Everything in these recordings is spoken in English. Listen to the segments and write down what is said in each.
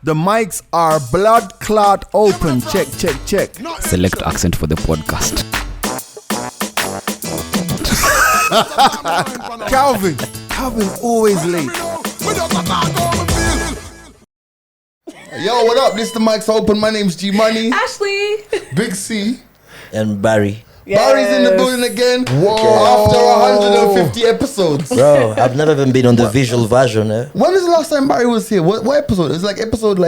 The mics are blood clot open. Check. Select accent for the podcast. Calvin always late. Yo, what up? This is the mics open. My name's G Money. Ashley. Big C. And Barry. Yes. Barry's in the building again. Whoa. After 150 episodes. Bro, I've never even been on the visual version. When was the last time Barry was here? What episode? It was like episode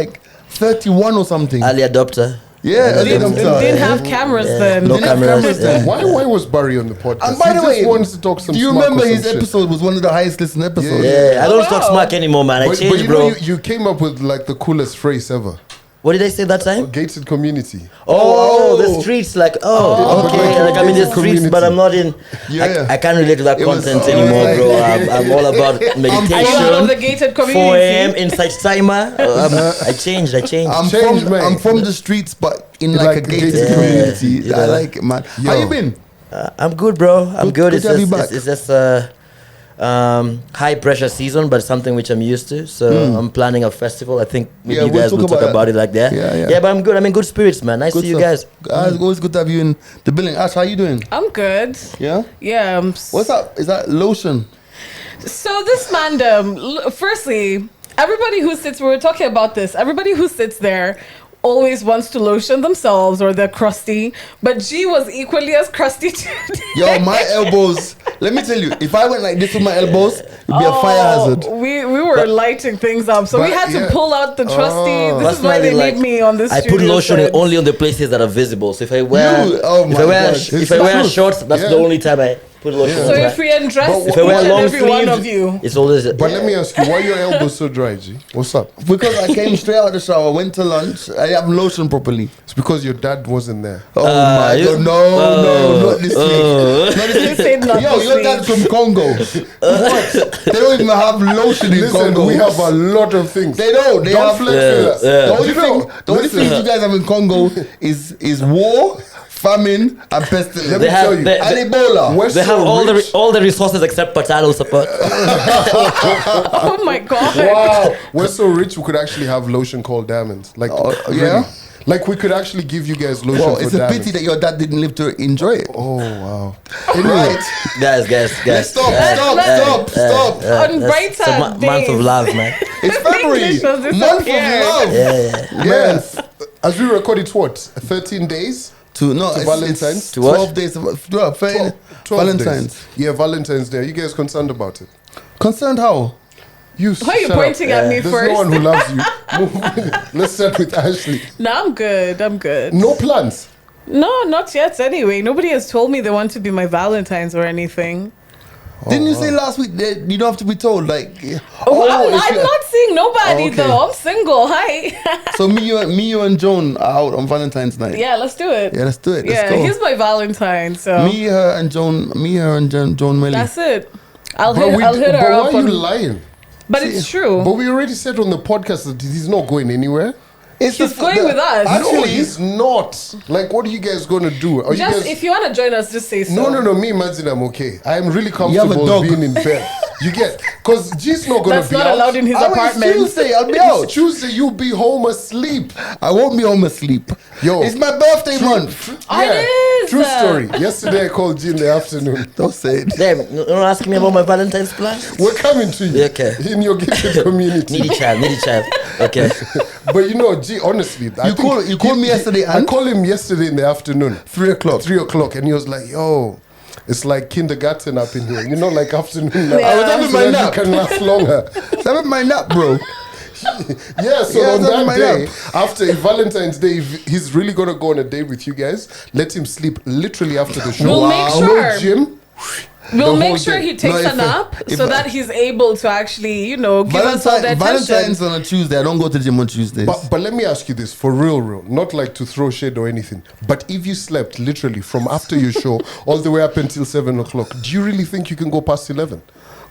31 or something. Early adopter. Yeah, They didn't have cameras then. No cameras. Yeah. Why was Barry on the podcast? And by the way, he just wanted to talk some do you smack remember or some his shit. episode was one of the highest listened episodes? Yeah, I don't wow. talk smack anymore, man. I But changed, you bro. know, you came up with like the coolest phrase ever. What did I say that time? Gated community. Oh, the streets, like, okay. Like, I'm in the streets, but I'm not in. Yeah. I can't relate to that It was- content it was anymore, like- bro. I'm all about meditation. I love the gated 4 community. a.m. inside timer. I changed. I'm from the streets, but in like a gated community. I like it, man. How you been? I'm good, bro. I'm good. Good to have you back. It's just high pressure season, but something which I'm used to. So I'm planning a festival. I think maybe you we'll guys will talk about it like that. Yeah. But I'm good. I'm in good spirits, man. Nice Good to see you stuff. guys. It's always good to have you in the building. Ash, how you doing? I'm good. Yeah? Yeah. What's up? Is that lotion? So this mandem, firstly, everybody who sits, we were talking about this, everybody who sits there always wants to lotion themselves or they're crusty, but G was equally as crusty today. Yo, my elbows. Let me tell you, if I went like this with my elbows, it'd be a fire hazard. We were lighting things up, so we had to pull out the trusty. This is why they Personally, need me on this. I put lotion only on the places that are visible. So if I wear, if I wear shorts, that's the only time I put lotion So on. if we undress If each I wear and long every one of sleeves, you, it's always. But let me ask you, why are your elbows so dry, G? What's up? Because I came straight out of the shower, went to lunch, I haven't lotion properly. It's because your dad wasn't there. Oh my God, no, not this week. Not they this said not week. Yo, this your week. dad's from Congo. What? They don't even have lotion in Listen, Congo. we have a lot of things. They don't. They Don't have flex with us. The only thing you guys have in Congo is war, famine, and pestilence. Let me tell you. And Ebola. We're They so have rich. all the resources except paternal support. Oh my God. Wow, we're so rich we could actually have lotion called diamonds. Like, yeah? really. Like we could actually give you guys lotion Well, for it's a diamonds. pity that your dad didn't live to enjoy it. Oh wow. Right. Guys. Stop. On It's a brighter month of days. love, man. It's February. English was Month of disappeared. love. Yeah. Man, as we record it, what? 13 days? To Valentine's? It's To what? 12 days of 12 Valentine's. Days. Yeah, Valentine's Day. Are you guys concerned about it? Concerned how? You Why are you shut up. pointing at me There's first? no one who loves you. Let's start with Ashley. No, I'm good. No plans. No, not yet anyway. Nobody has told me they want to be my Valentines or anything. Didn't you say last week that you don't have to be told? Like, I'm not seeing nobody okay. though. I'm single. Hi. So me, you, and Joan are out on Valentine's night. Yeah, let's do it. Yeah, let's do it. Let's Yeah, go. he's my Valentine. So Me, her, and Joan Melly. that's it. I'll But hit her why up. are you On, lying? but it's true. But we already said on the podcast that he's not going anywhere. It's He's going with us. No, Actually, he's not. Like, what are you guys going to do? Are you Just guys... if you want to join us, just say so. No. Me, imagine I'm okay. I am really have a comfortable dog. being in bed. You get? Because G's not going to That's be not out. allowed in his It's apartment. Tuesday. I'll be It's out. Tuesday, you'll be home asleep. I won't be home asleep. Yo. It's my birthday month. Oh, it is. True story. Yesterday I called G in the afternoon. Don't say it. Damn, you don't ask me about my Valentine's plan? We're coming to you. Okay. In your gated community. Needy child. Okay. But you know, G, honestly, You called me yesterday I and called him yesterday in the afternoon. 3 o'clock. 3 o'clock, and he was like, yo, it's like kindergarten up in here. You know, like afternoon nap. Yeah. I was having So my that nap. you can last longer. Having my nap, bro. Yeah, so Yeah, on that's that my day, nap. after Valentine's Day, if he's really going to go on a date with you guys, let him sleep literally after the show. We'll make No sure. gym. We'll the make whole sure day. he takes No, a nap if so I- that he's able to actually, give us all the attention. Valentine's on a Tuesday. I don't go to the gym on Tuesdays. But let me ask you this, for real, not like to throw shade or anything, but if you slept literally from after your show all the way up until 7 o'clock, do you really think you can go past 11?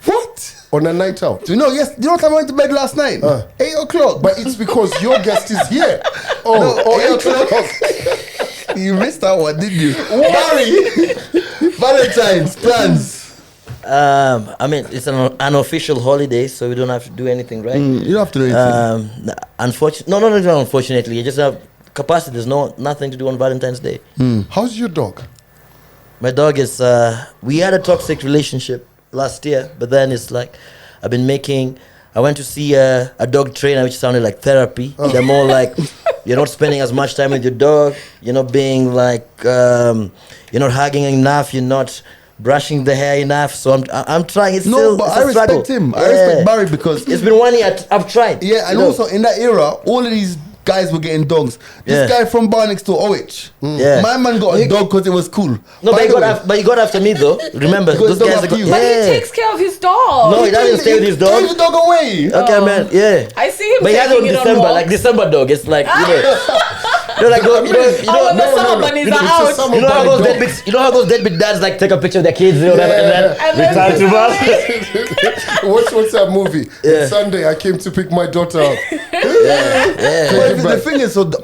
What? On a night out? Do you know? Yes. Do you know what time I went to bed last night? 8 o'clock. But it's because your guest is here. No, 8 o'clock. You missed that one, didn't you? Barry, Valentine's plans. I mean, it's an unofficial holiday, so we don't have to do anything, right? You don't have to do anything. Unfortunately, no, unfortunately. You just have capacity. There's nothing to do on Valentine's Day. How's your dog? My dog is. We had a toxic relationship last year, but then it's like I went to see a dog trainer, which sounded like therapy. They're more like you're not spending as much time with your dog. You're not being like you're not hugging enough. You're not brushing the hair enough. So I'm trying. It's No, still but it's I a struggle. respect him. I Yeah. respect Barry because It's been 1 year. I've tried. yeah, and you know. also in that era, all of these guys were getting dogs. This guy from bar next to OH. Yeah. My man got a dog because it was cool. No, By but the way, he got after me though. Remember, Because those dog guys after are you. But yeah. he takes care of his dog. No, he doesn't stay with his dog. Take the dog away. Okay, man. Yeah. I see him But he has it taking on it on December, walks. like December dog. It's like like Oh, when the summer bunnies are out. you know how those deadbeats, deadbeat dads like take a picture of their kids, or whatever, and then return to us. What's that movie? Yeah. It's Sunday, I came to pick my daughter up. But the thing is, so the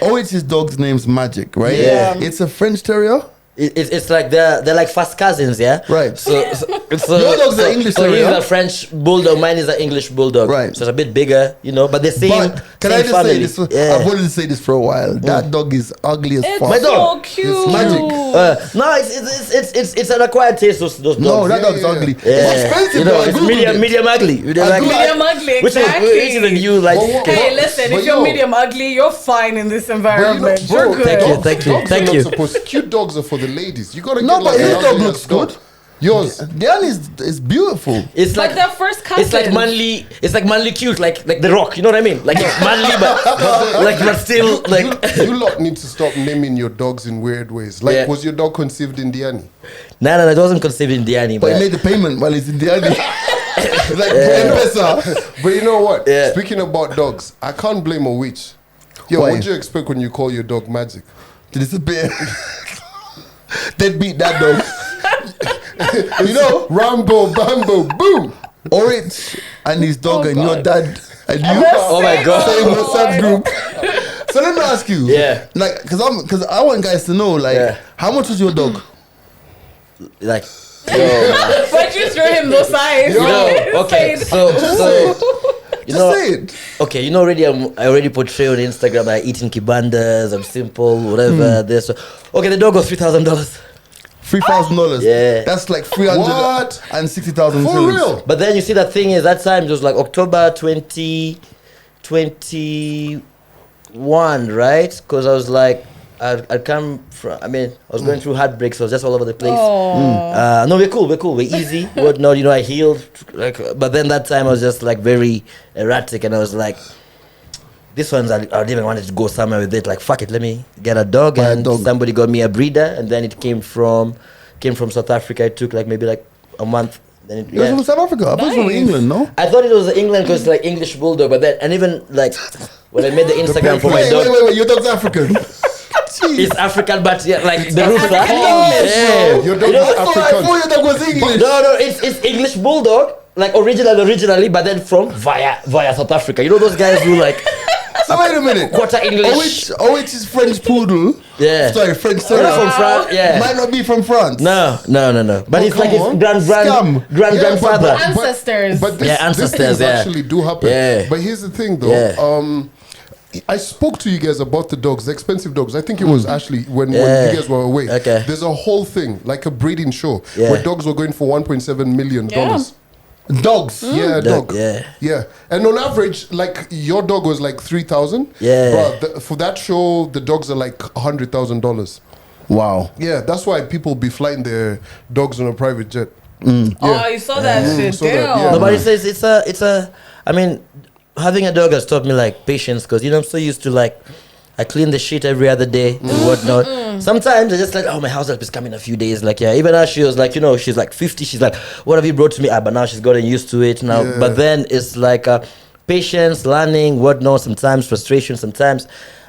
OH's dog's name's Magic, right? Yeah. It's a French terrier. It's like they're like first cousins, yeah. Right. So Your dog's an English So terrier? he's a French bulldog. Mine is an English bulldog. Right. So it's a bit bigger, but the same. But can I same just family. say this? Yeah. I've wanted to say this for a while. That dog is ugly as It's fuck. My so dog. cute. It's magic. No, it's an acquired taste. Those dogs. No, that dog's yeah. ugly. Yeah. It's expensive. You know, though. I it's Googled it. medium ugly. Medium ugly. Medium ugly, Which exactly. is the new like. Well, Hey, listen, But if you're yo- medium ugly, you're fine in this But environment. You're good. Thank you, dogs- thank you, dogs thank are you. not supposed. Cute dogs are for the ladies. You gotta No, get but like his an dog ugly looks ass dog. good. Yours. Diane is beautiful. It's But like they're first cousins. it's like manly. It's like manly cute, like the Rock. You know what I mean? Like it's manly, but still like. You lot need to stop naming your dogs in weird ways. Like, Yeah. was your dog conceived in Diani? No, it wasn't conceived in Diani, But he but made the payment while he's in Diane. Like M-Pesa. But you know what? Yeah. Speaking about dogs, I can't blame a witch. Yo, Why? what do you expect when you call your dog Magic? To disappear. Deadbeat that dog. You know, Rambo, Bambo, boom! Orange and his dog Oh, and your God. dad and you. Oh my God. Same WhatsApp group. So let me ask you. Yeah. Like, because I want guys to know, like, Yeah. how much was your dog? like. But you threw him those eyes. Okay, so you Just know, say it. okay, already I already portray on Instagram like eating kibandas, I'm simple, whatever. This, okay, the dog was $3,000. $3,000. Yeah. That's like What? 360,000 For shillings. real? But then you see that thing is that time it was like October 2021, right? Because I was like, I'd come from. I mean, I was going through heartbreak, so I was just all over the place. No, we're cool, we're easy. Whatnot, I healed. Like, but then that time I was just like very erratic, and I was like, this one's I didn't even want to go somewhere with it. Like, fuck it, let me get a dog. Buy a And dog. somebody got me a breeder, and then it came from South Africa. It took like maybe like a month. Then it, It was from South Africa. I thought it was from Nice. England, no? I thought it was England because like English bulldog, but then and even like when I made the Instagram for my Wait, dog, wait, your dog's African. it's African, but yeah, like the roots are. African. Your dog is I thought African. your dog was English. No, it's English bulldog, like originally, but then from via South Africa. You know those guys who like So wait a minute. quarter English. OH is French poodle. Yeah. Sorry, French They're not terrier. from France. Yeah. Might not be from France. No. But it's like come his on. grandfather. Scam. Ancestors. But this, Yeah, these ancestors, things yeah. actually do happen. Yeah. But here's the thing, though. Yeah. I spoke to you guys about the dogs, the expensive dogs. I think it was actually when you guys were away. Okay. There's a whole thing, like a breeding show, Yeah. where dogs were going for $1.7 million. Yeah. Dogs. Yeah, Dog, dog. yeah. Yeah. And on average, like your dog was like 3,000. Yeah. But for that show, the dogs are like $100,000. Wow. Yeah, that's why people be flying their dogs on a private jet. Oh, you saw that shit. saw that, Damn. yeah. Nobody says it's a. I mean, having a dog has taught me like patience because I'm so used to like I clean the shit every other day and whatnot. Sometimes I just like, oh, my house help is coming in a few days. Like, yeah, even now she was like, she's like 50. She's like, what have you brought to me? But now she's gotten used to it now. Yeah. But then it's like patience, learning, whatnot. Sometimes frustration. Sometimes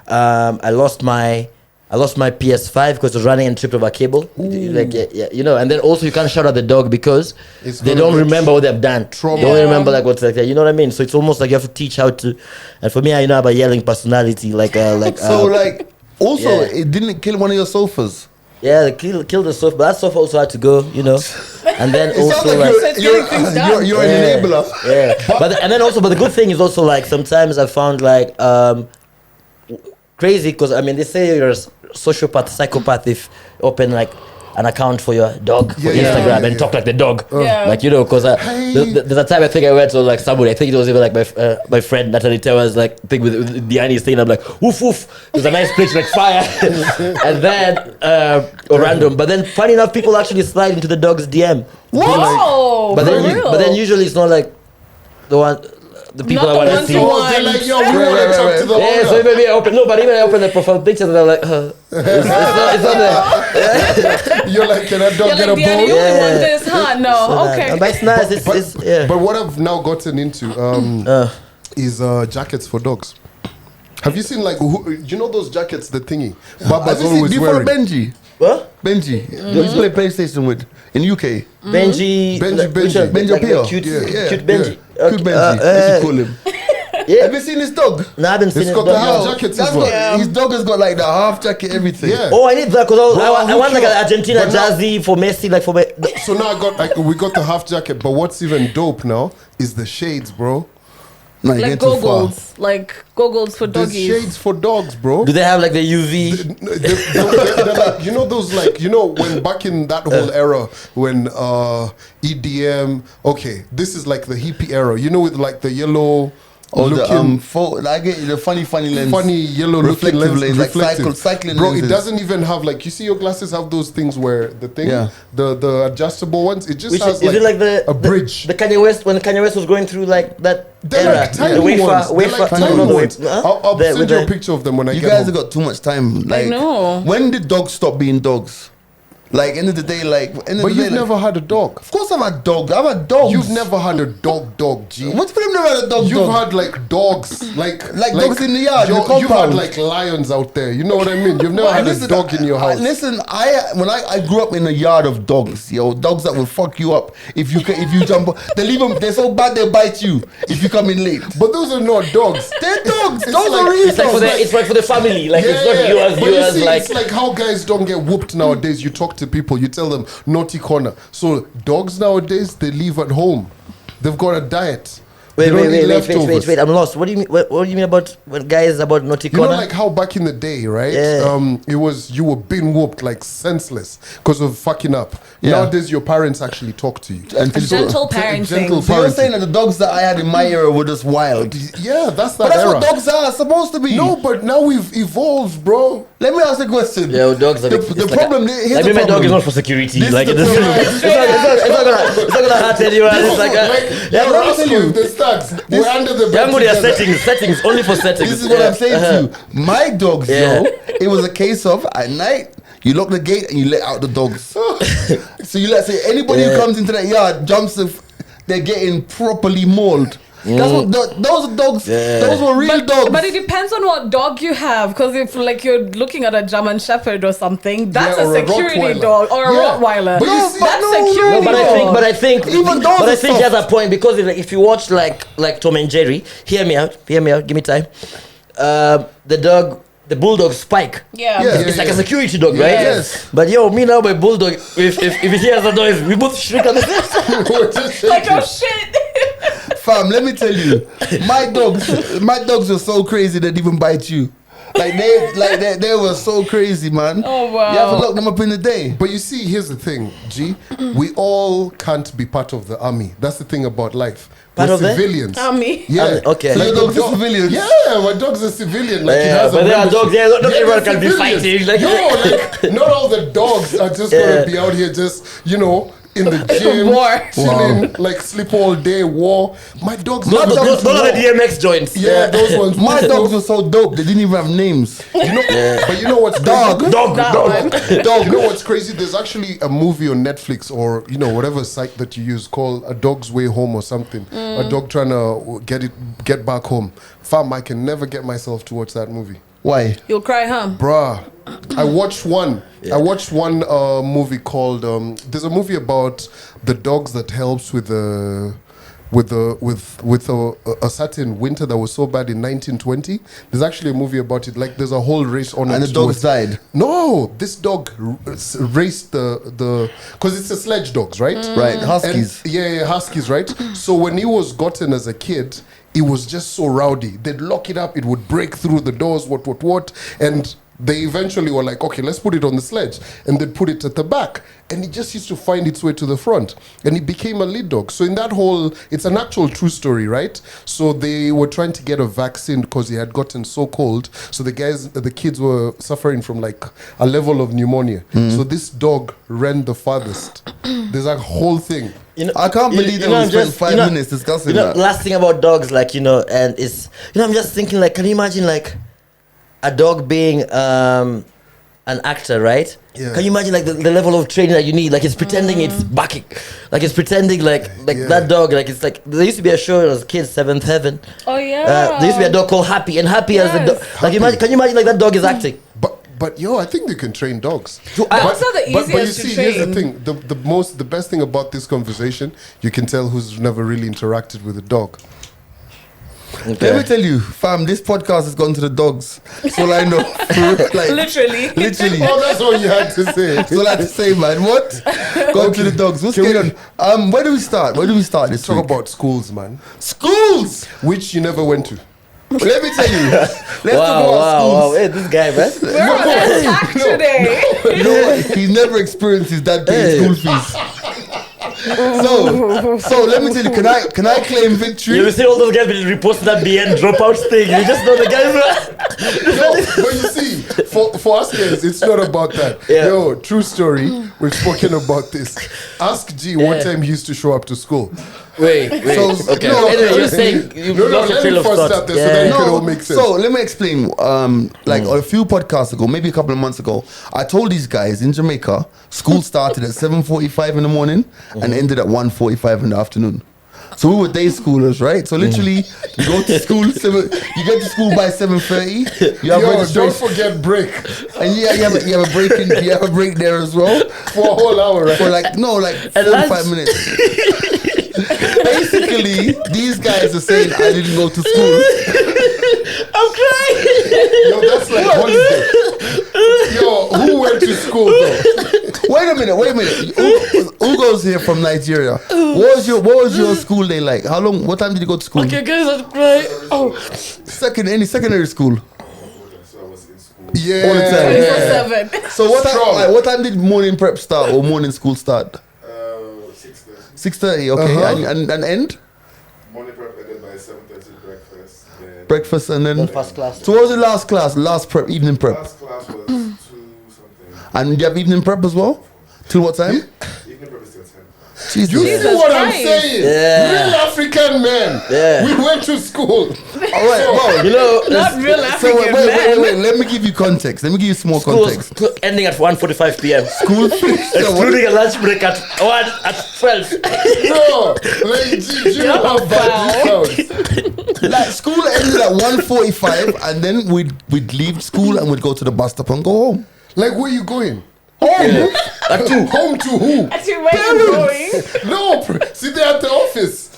I lost my PS5 because it was running and tripped over a cable. Like, yeah, and then also you can't shout at the dog because It's they gonna don't get remember what they've done. trauma. They only remember like what's like that. You know what I mean? So it's almost like you have to teach how to. And for me, I have a yelling personality. Also, it didn't kill one of your sofas. Yeah, they kill the sofa, but that sofa also had to go, you know. And then It sounds also like like you're an enabler. yeah. But the good thing is also like sometimes I found like crazy because I mean they say you're a sociopath, psychopath if you open like an account for your dog for Instagram and talk like the dog, like you know, because there's a time I think I went to like somebody, I think it was even like my friend Natalie Towers, like thing with Diani's thing. I'm like woof woof, there's a nice place like fire, and then random. But then funny enough, people actually slide into the dog's DM. Whoa! But for then real? but then usually it's not like the people Not I the want to ones see. you want. They're like, yo, we want to talk to the Yeah, so owner. maybe I open the profile pictures and I'm like, it's not there. You're like, can that dog You're get like, a yeah, bone? you only want this, huh? No, okay. But it's nice. It's yeah. But what I've now gotten into is jackets for dogs. Have you seen like, you know those jackets, the thingy? Baba's Do always you follow wearing. Benji? What? Benji. Who used to play PlayStation with in UK? Benji. Benji. Benji like Appeal. cute, Yeah. cute Benji. Cute Benji. As you call him. Yeah. Have you seen his dog? No, I haven't seen It's it. got but- the half jackets as well. His dog has got like the half jacket, everything. Yeah. Oh, I need that because Bro, I want like sure. an Argentina But now- jersey for Messi, like for my. So now we got the half jacket, but what's even dope now is the shades, bro. No, you Like get too far. goggles, like goggles for There's doggies. shades for dogs, bro. Do they have like the UV? They're like, you know those like, you know, when back in that whole era when EDM, okay, this is like the hippie era, you know, with like the yellow Or looking I get the funny lens. funny yellow looking reflective lens, lens, like reflective. cycling Bro, lenses. it doesn't even have like, you see your glasses have those things where the thing, Yeah. the adjustable ones, it just Which has is it like a bridge. The Kanye West when Kanye West was going through like that They're era, like tiny the wafer, ones. They're wafer, like no, tiny no, no, ones. I'll The- send with you a the- picture of them when I You get guys home. have got too much time. Like, know. when did dogs stop being dogs? Like, end of the day, like, end of But the you've day, never had a dog. Of course, I've had dogs. I've had dogs. You've never had a dog, G. What do you mean I've never had a dog? You've dog? had like dogs, like dogs in the yard, in the You've had compound. like lions out there. You know what I mean? You've never had a dog in your house. Listen, I grew up in a yard of dogs, dogs that will fuck you up if you jump. They leave them. They're so bad they bite you if you come in late. But those are not dogs. They're dogs. It's Dogs like- are real It's like dogs. it's like for the family, like it's not you But you as see, like. it's like how guys don't get whooped nowadays. You talk to people, you tell them naughty corner. So dogs nowadays they live at home. They've got a diet. They don't eat leftovers. Wait, I'm lost. What do you mean? What do you mean about when guys about naughty You know, corner? like how back in the day, right? Yeah. It was you were being whooped like senseless because of fucking up. Yeah. Nowadays, your parents actually talk to you. And Gentle Gentle parenting. So you're saying that the dogs that I had in my era were just wild? Yeah, that's that But that's era. what dogs are supposed to be. No, but now we've evolved, bro. Let me ask a question. Yeah, well, dogs are The, like- the it's like problem. a- here's I the mean, my dog problem. is not for security. This Like is it's the not problem. it's not gonna hurt anyone. It's like Yeah, let me tell you. the stats. We're under the bed Yango, they are together. settings only for settings. This is what I'm saying to you. My dogs, Yeah. it was a case of at night you lock the gate and you let out the dogs. So you let say anybody who Yeah. comes into that yard jumps. They're getting properly mauled. That's what those are dogs. Yeah. Those were real dogs. But it depends on what dog you have, because if like you're looking at a German Shepherd or something, that's Yeah, or a a security Rottweiler. dog or a Yeah. Rottweiler. But you see- That's no, security No, but dog. I think, Even those but I are think soft. there's a point because if you watch like Tom and Jerry, hear me out, give me time. The dog, the bulldog Spike. Yeah. Yeah. It's like a security dog, right? Yes. But yo, me now, my bulldog, if it hears the noise, we both shriek at the same time. We're just Like, shaking. oh shit. Fam, let me tell you, my dogs were so crazy they'd even bite you. They were so crazy, man. Oh, wow. You have to lock them up in the day. But you see, here's the thing, G. We all can't be part of the army. That's the thing about life. Part We're of the civilians. Army. Yeah. Okay. So Like your dogs are civilians. Yeah, my dog's a civilian. Like it Yeah, has a but there are membership. dogs. Yeah, not everyone they're can be civilians. fighting. Like, Yo, like not all the dogs are just Yeah. gonna be out here just in the gym, War. chilling, like sleep all day, war. My dogs, My don't dogs- go to those are the war. DMX joints. Yeah, those ones. My dogs were so dope. They didn't even have names. You know, but you know what's Dog. crazy? Dog. You know what's crazy? There's actually a movie on Netflix or whatever site that you use called A Dog's Way Home or something. A dog trying to get back home. Fam, I can never get myself to watch that movie. Why? You'll cry, huh? Bruh, I watched one. I watched one movie called. There's a movie about the dogs that helps with the with a certain winter that was so bad in 1920. There's actually a movie about it. Like there's a whole race on it. And the dogs died. No, this dog raced the because it's a sledge dogs, right? Right, huskies. And, yeah, huskies, right? So when he was gotten as a kid, it was just so rowdy. They'd lock it up, it would break through the doors, what, and they eventually were like, okay, let's put it on the sledge, and they'd put it at the back, and it just used to find its way to the front, and it became a lead dog. So in that whole, it's an actual true story, right? So they were trying to get a vaccine because he had gotten so cold. So the kids were suffering from like a level of pneumonia. So this dog ran the farthest. There's a whole thing. I can't believe that we spent 5 minutes discussing that. Last thing about dogs, like, and it's, I'm just thinking, like, can you imagine, like, a dog being an actor, right? Yeah. Can you imagine, like, the level of training that you need? Like, it's pretending it's backing. Like, it's pretending, like that dog, like, it's like, there used to be a show as kids, Seventh Heaven. Oh, yeah. There used to be a dog called Happy, and Happy as the dog. Like, can you imagine, like, that dog is acting? But I think they can train dogs. Dogs are the but you easiest to see, here's the train. thing: the best thing about this conversation, you can tell who's never really interacted with a dog. Okay. Let me tell you, fam, this podcast has gone to the dogs. That's all I know. Like, Literally. Oh, that's what you had to say. That's all I have to say, man. What? Gone to the dogs. What's going on? Where do we start? This Talk week? about schools, man. Schools! Which you never went to. Let me tell you. Let's talk about Wow. schools. Hey, this guy, man. We're on attack today. You know what? He never experienced his dad paying school fees. So let me tell you, can I claim victory? You see all those guys reposting that BN dropouts thing. You just know the guys. No, but you see, for us guys, it's not about that. Yeah. Yo, true story. We've spoken about this. Ask G what time he used to show up to school. Wait. So, Okay. no, Anyway, you're saying you lost your let trail me of first thought. start there so that it can all make sense. So let me explain. Like a few podcasts ago, maybe a couple of months ago, I told these guys in Jamaica, school started at 7:45 in the morning and ended at 1:45 in the afternoon. So we were day schoolers, right? So literally, you go to school, you get to school by 7:30. You have Yo, registration, don't forget break and you have a break. You have a break there as well for a whole hour, right? for like 45 minutes. Basically, these guys are saying I didn't go to school. I'm crying. Yo, that's like holiday. Yo, who went to school though? Wait a minute. Who goes here from Nigeria? What was your school day like? How long? What time did you go to school? Okay, guys, I'm crying. Oh. Any secondary school? Yeah. All the time. 24/7. So Strong. what time did morning prep start or morning school start? 6:30. Okay, and end? Morning prep ended by 7:30 breakfast. Then Breakfast and then. First class. So what was the last class? Last prep, evening prep, last class was 2 something. and you have evening prep as well. Till what time? Evening prep is till 10. Jesus. You Jesus see what I'm Christ. saying? Yeah. Real African men. Yeah. We went to school. All right. Well, You know, Not real so African men. wait. Let me give you context. Let me give you small school's context. ending at 1:45 p.m. School finished. Excluding a lunch break at 12. No, like, do you know how bad this sounds? Like school ended at 1:45, and then we'd leave school and we'd go to the bus stop and go home. Like, where you going? Home. Home to who? Actually, where you going? No, see, they're at the office.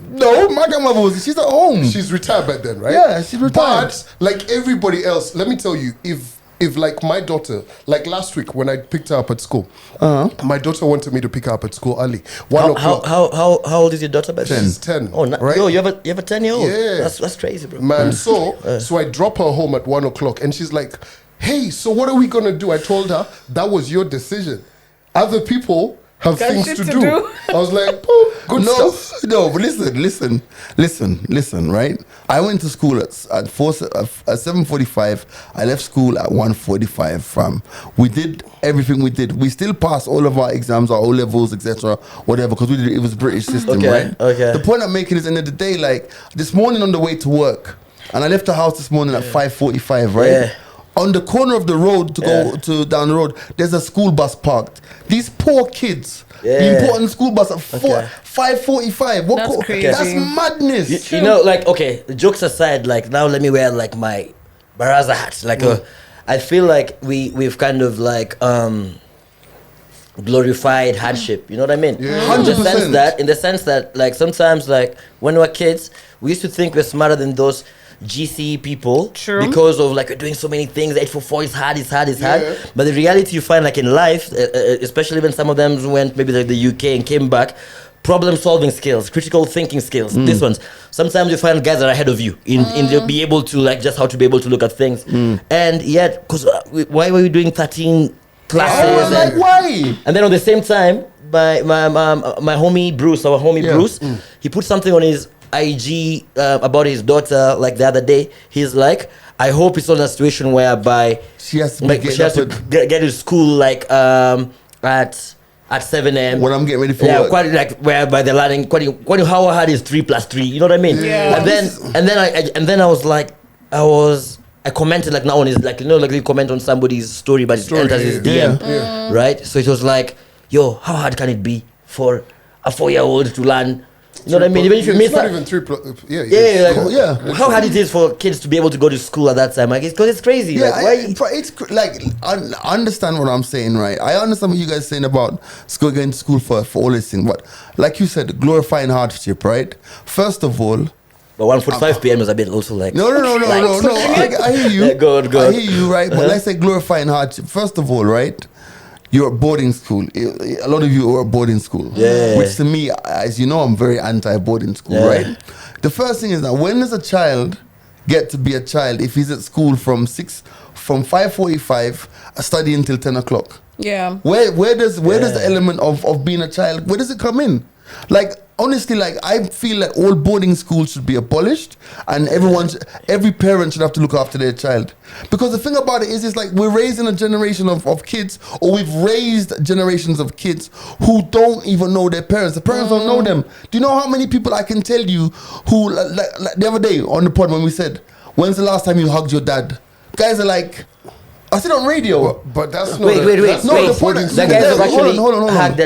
No, my grandmother she's at home. She's retired by then, right? Yeah, she's retired. But like everybody else, let me tell you, if like my daughter, like last week when I picked her up at school, my daughter wanted me to pick her up at school early. 1 o'clock. How old is your daughter? By She's 10. Oh, right? Yo, you have a 10-year-old. Yeah. That's crazy, bro. Man, so I drop her home at 1 o'clock, and she's like, "Hey, so what are we gonna do?" I told her that was your decision. Other people have Got things shit to to do. do. I was like, "Boom, good stuff." No, but listen, right? I went to school at 7:45. I left school at 1:45. Fam, we did everything we did. We still passed all of our exams, our O levels, etc., whatever, because it was British system, Okay, right? okay. The point I'm making is, end of the day, like this morning on the way to work, and I left the house this morning at 5:45, right? Yeah. On the corner of the road to go to down the road, there's a school bus parked. These poor kids being put on the school bus at 5:45. What? That's crazy. That's madness. You know, like, okay, the jokes aside, like, now let me wear, like, my Baraza hat. Like, I feel like we've kind of, like, glorified hardship. You know what I mean? Yeah. In the 100%. sense that like sometimes like when we were kids, we used to think we're smarter than those GCE people. True. Because of like we're doing so many things. 844 is hard, it's hard. Yeah. But the reality you find like in life, especially when some of them went maybe like the UK and came back, problem solving skills, critical thinking skills, this ones. Sometimes you find guys that are ahead of you in be able to like just how to be able to look at things. And yet, because why were we doing 13 classes? Like, why? And then at the same time, my homie Bruce, Bruce, he put something on his IG about his daughter like the other day. He's like, I hope it's not a situation whereby She has to, like, she has to get to school like at 7 a.m. when I'm getting ready for Yeah, work. quite like whereby they're learning quite how hard is 3 + 3. You know what I mean? Yeah. And then I was like, I commented like now on his like like you comment on somebody's story but it enters his DM, right? So it was like, yo, how hard can it be for a 4-year-old to learn? You know what I mean? Even if you miss it's not that, even 3 plus. how hard it is for kids to be able to go to school at that time? Like, because it's crazy. Yeah, like, why? I understand what I'm saying, right? I understand what you guys saying about going to school for all this thing, but like you said, glorifying hardship, right? First of all, But 1:45 p.m. is a bit also like no. I hear you. Yeah, go on. I hear you, right? But let's say glorifying hardship. First of all, right? You're at boarding school. A lot of you are at boarding school. Yeah. Which to me, as you know, I'm very anti-boarding school, Yeah. right? The first thing is that when does a child get to be a child if he's at school from 5:45 studying until 10 o'clock? Yeah. Where does the element of being a child, where does it come in? Like, honestly, like, I feel that all boarding schools should be abolished and every parent should have to look after their child. Because the thing about it is, it's like we're raising a generation of kids, or we've raised generations of kids who don't even know their parents. The parents don't know them. Do you know how many people I can tell you who, like the other day on the pod when we said, when's the last time you hugged your dad? Guys are like, I said on radio. But that's not. wait. No, the point is- The guys have Hold actually on. hacked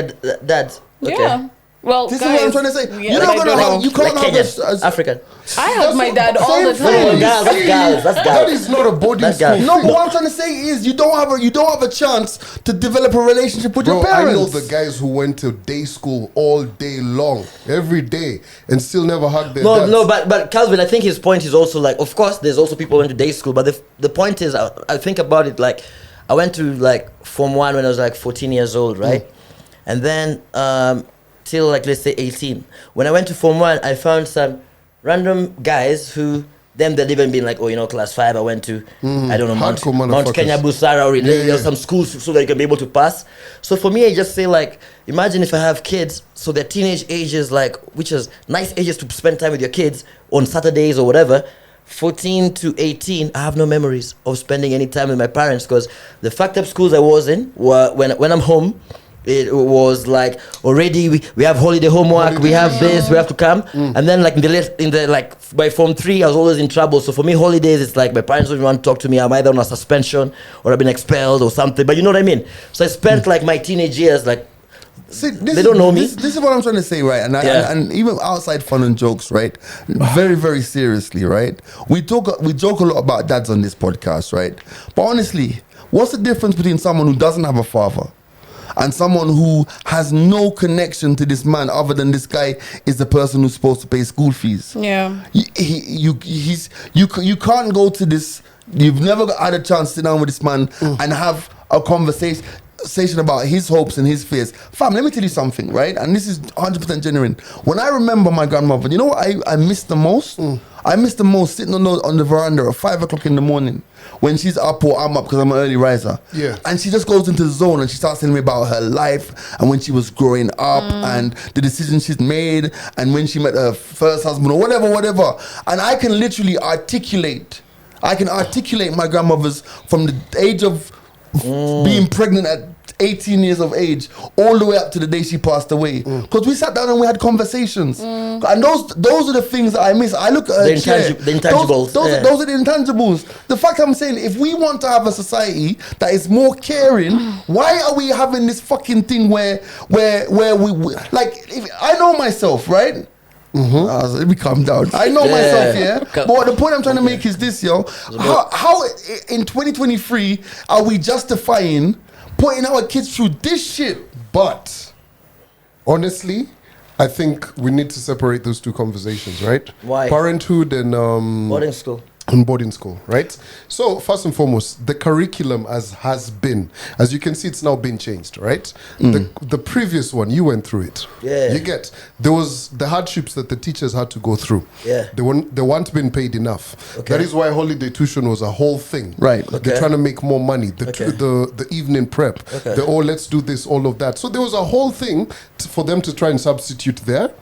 that. Okay. Yeah. Well, This guys, is what I'm trying to say. yeah, You're not I gonna don't hug. know. You can't Like hug Kenyan, African. I hug my dad all the Same thing. time. Girls, that's girls. That's That girls. is not a boarding That's school. guys. No, but what I'm trying to say is you don't have a chance to develop a relationship with Bro, your I know parents. the guys who went to day school all day long, every day, and still never hugged their No, dads. no, but Calvin, I think his point is also like, of course, there's also people who went to day school, but the point is, I think about it like, I went to like Form 1 when I was like 14 years old, right? And then till like let's say 18. When I went to Form 1, I found some random guys who they'd even been like, oh, you know, class 5, I went to, I don't know, Mount Hardcore motherfuckers. Kenya Busara or some schools so that you can be able to pass. So for me, I just say like, imagine if I have kids, so their teenage ages, like, which is nice ages to spend time with your kids on Saturdays or whatever. 14 to 18, I have no memories of spending any time with my parents because the fucked up schools I was in were when I'm home, it was like already we have holiday homework, we have this, we have to come, and then like in the like by Form 3 I was always in trouble. So for me, holidays, it's like my parents don't even want to talk to me. I'm either on a suspension or I've been expelled or something. But you know what I mean. So I spent like my teenage years like. See, They don't know me. This is what I'm trying to say, right? And even outside fun and jokes, right? Very, very seriously, right? We joke a lot about dads on this podcast, right? But honestly, what's the difference between someone who doesn't have a father and someone who has no connection to this man other than this guy is the person who's supposed to pay school fees? Yeah. You can't go to this. You've never had a chance to sit down with this man and have a conversation about his hopes and his fears. Fam, let me tell you something, right? And this is 100% genuine. When I remember my grandmother, you know what I miss the most? I miss the most sitting on the veranda at 5 o'clock in the morning when she's up or I'm up because I'm an early riser. Yeah. And she just goes into the zone and she starts telling me about her life and when she was growing up and the decisions she's made and when she met her first husband or whatever. And I can literally articulate my grandmother's from the age of being pregnant at 18 years of age all the way up to the day she passed away, because we sat down and we had conversations, and those are the things that I miss. I look at her chair. The intangibles. Those are the intangibles. The fact I'm saying, if we want to have a society that is more caring, why are we having this fucking thing where we like, if I know myself, right? Let me calm down. I know myself, yeah. But the point I'm trying to make is this, yo. How in 2023 are we justifying putting our kids through this shit? But honestly, I think we need to separate those two conversations, right? Why? Parenthood and Boarding school. in boarding school, right? So first and foremost, the curriculum has been, as you can see, it's now been changed, right? The previous one, you went through it. Yeah. You get, there was the hardships that the teachers had to go through. Yeah. They weren't being paid enough. Okay. That is why holiday tuition was a whole thing. Right. Okay. They're trying to make more money. Okay. The evening prep. Okay. Let's do this, all of that. So there was a whole thing for them to try and substitute their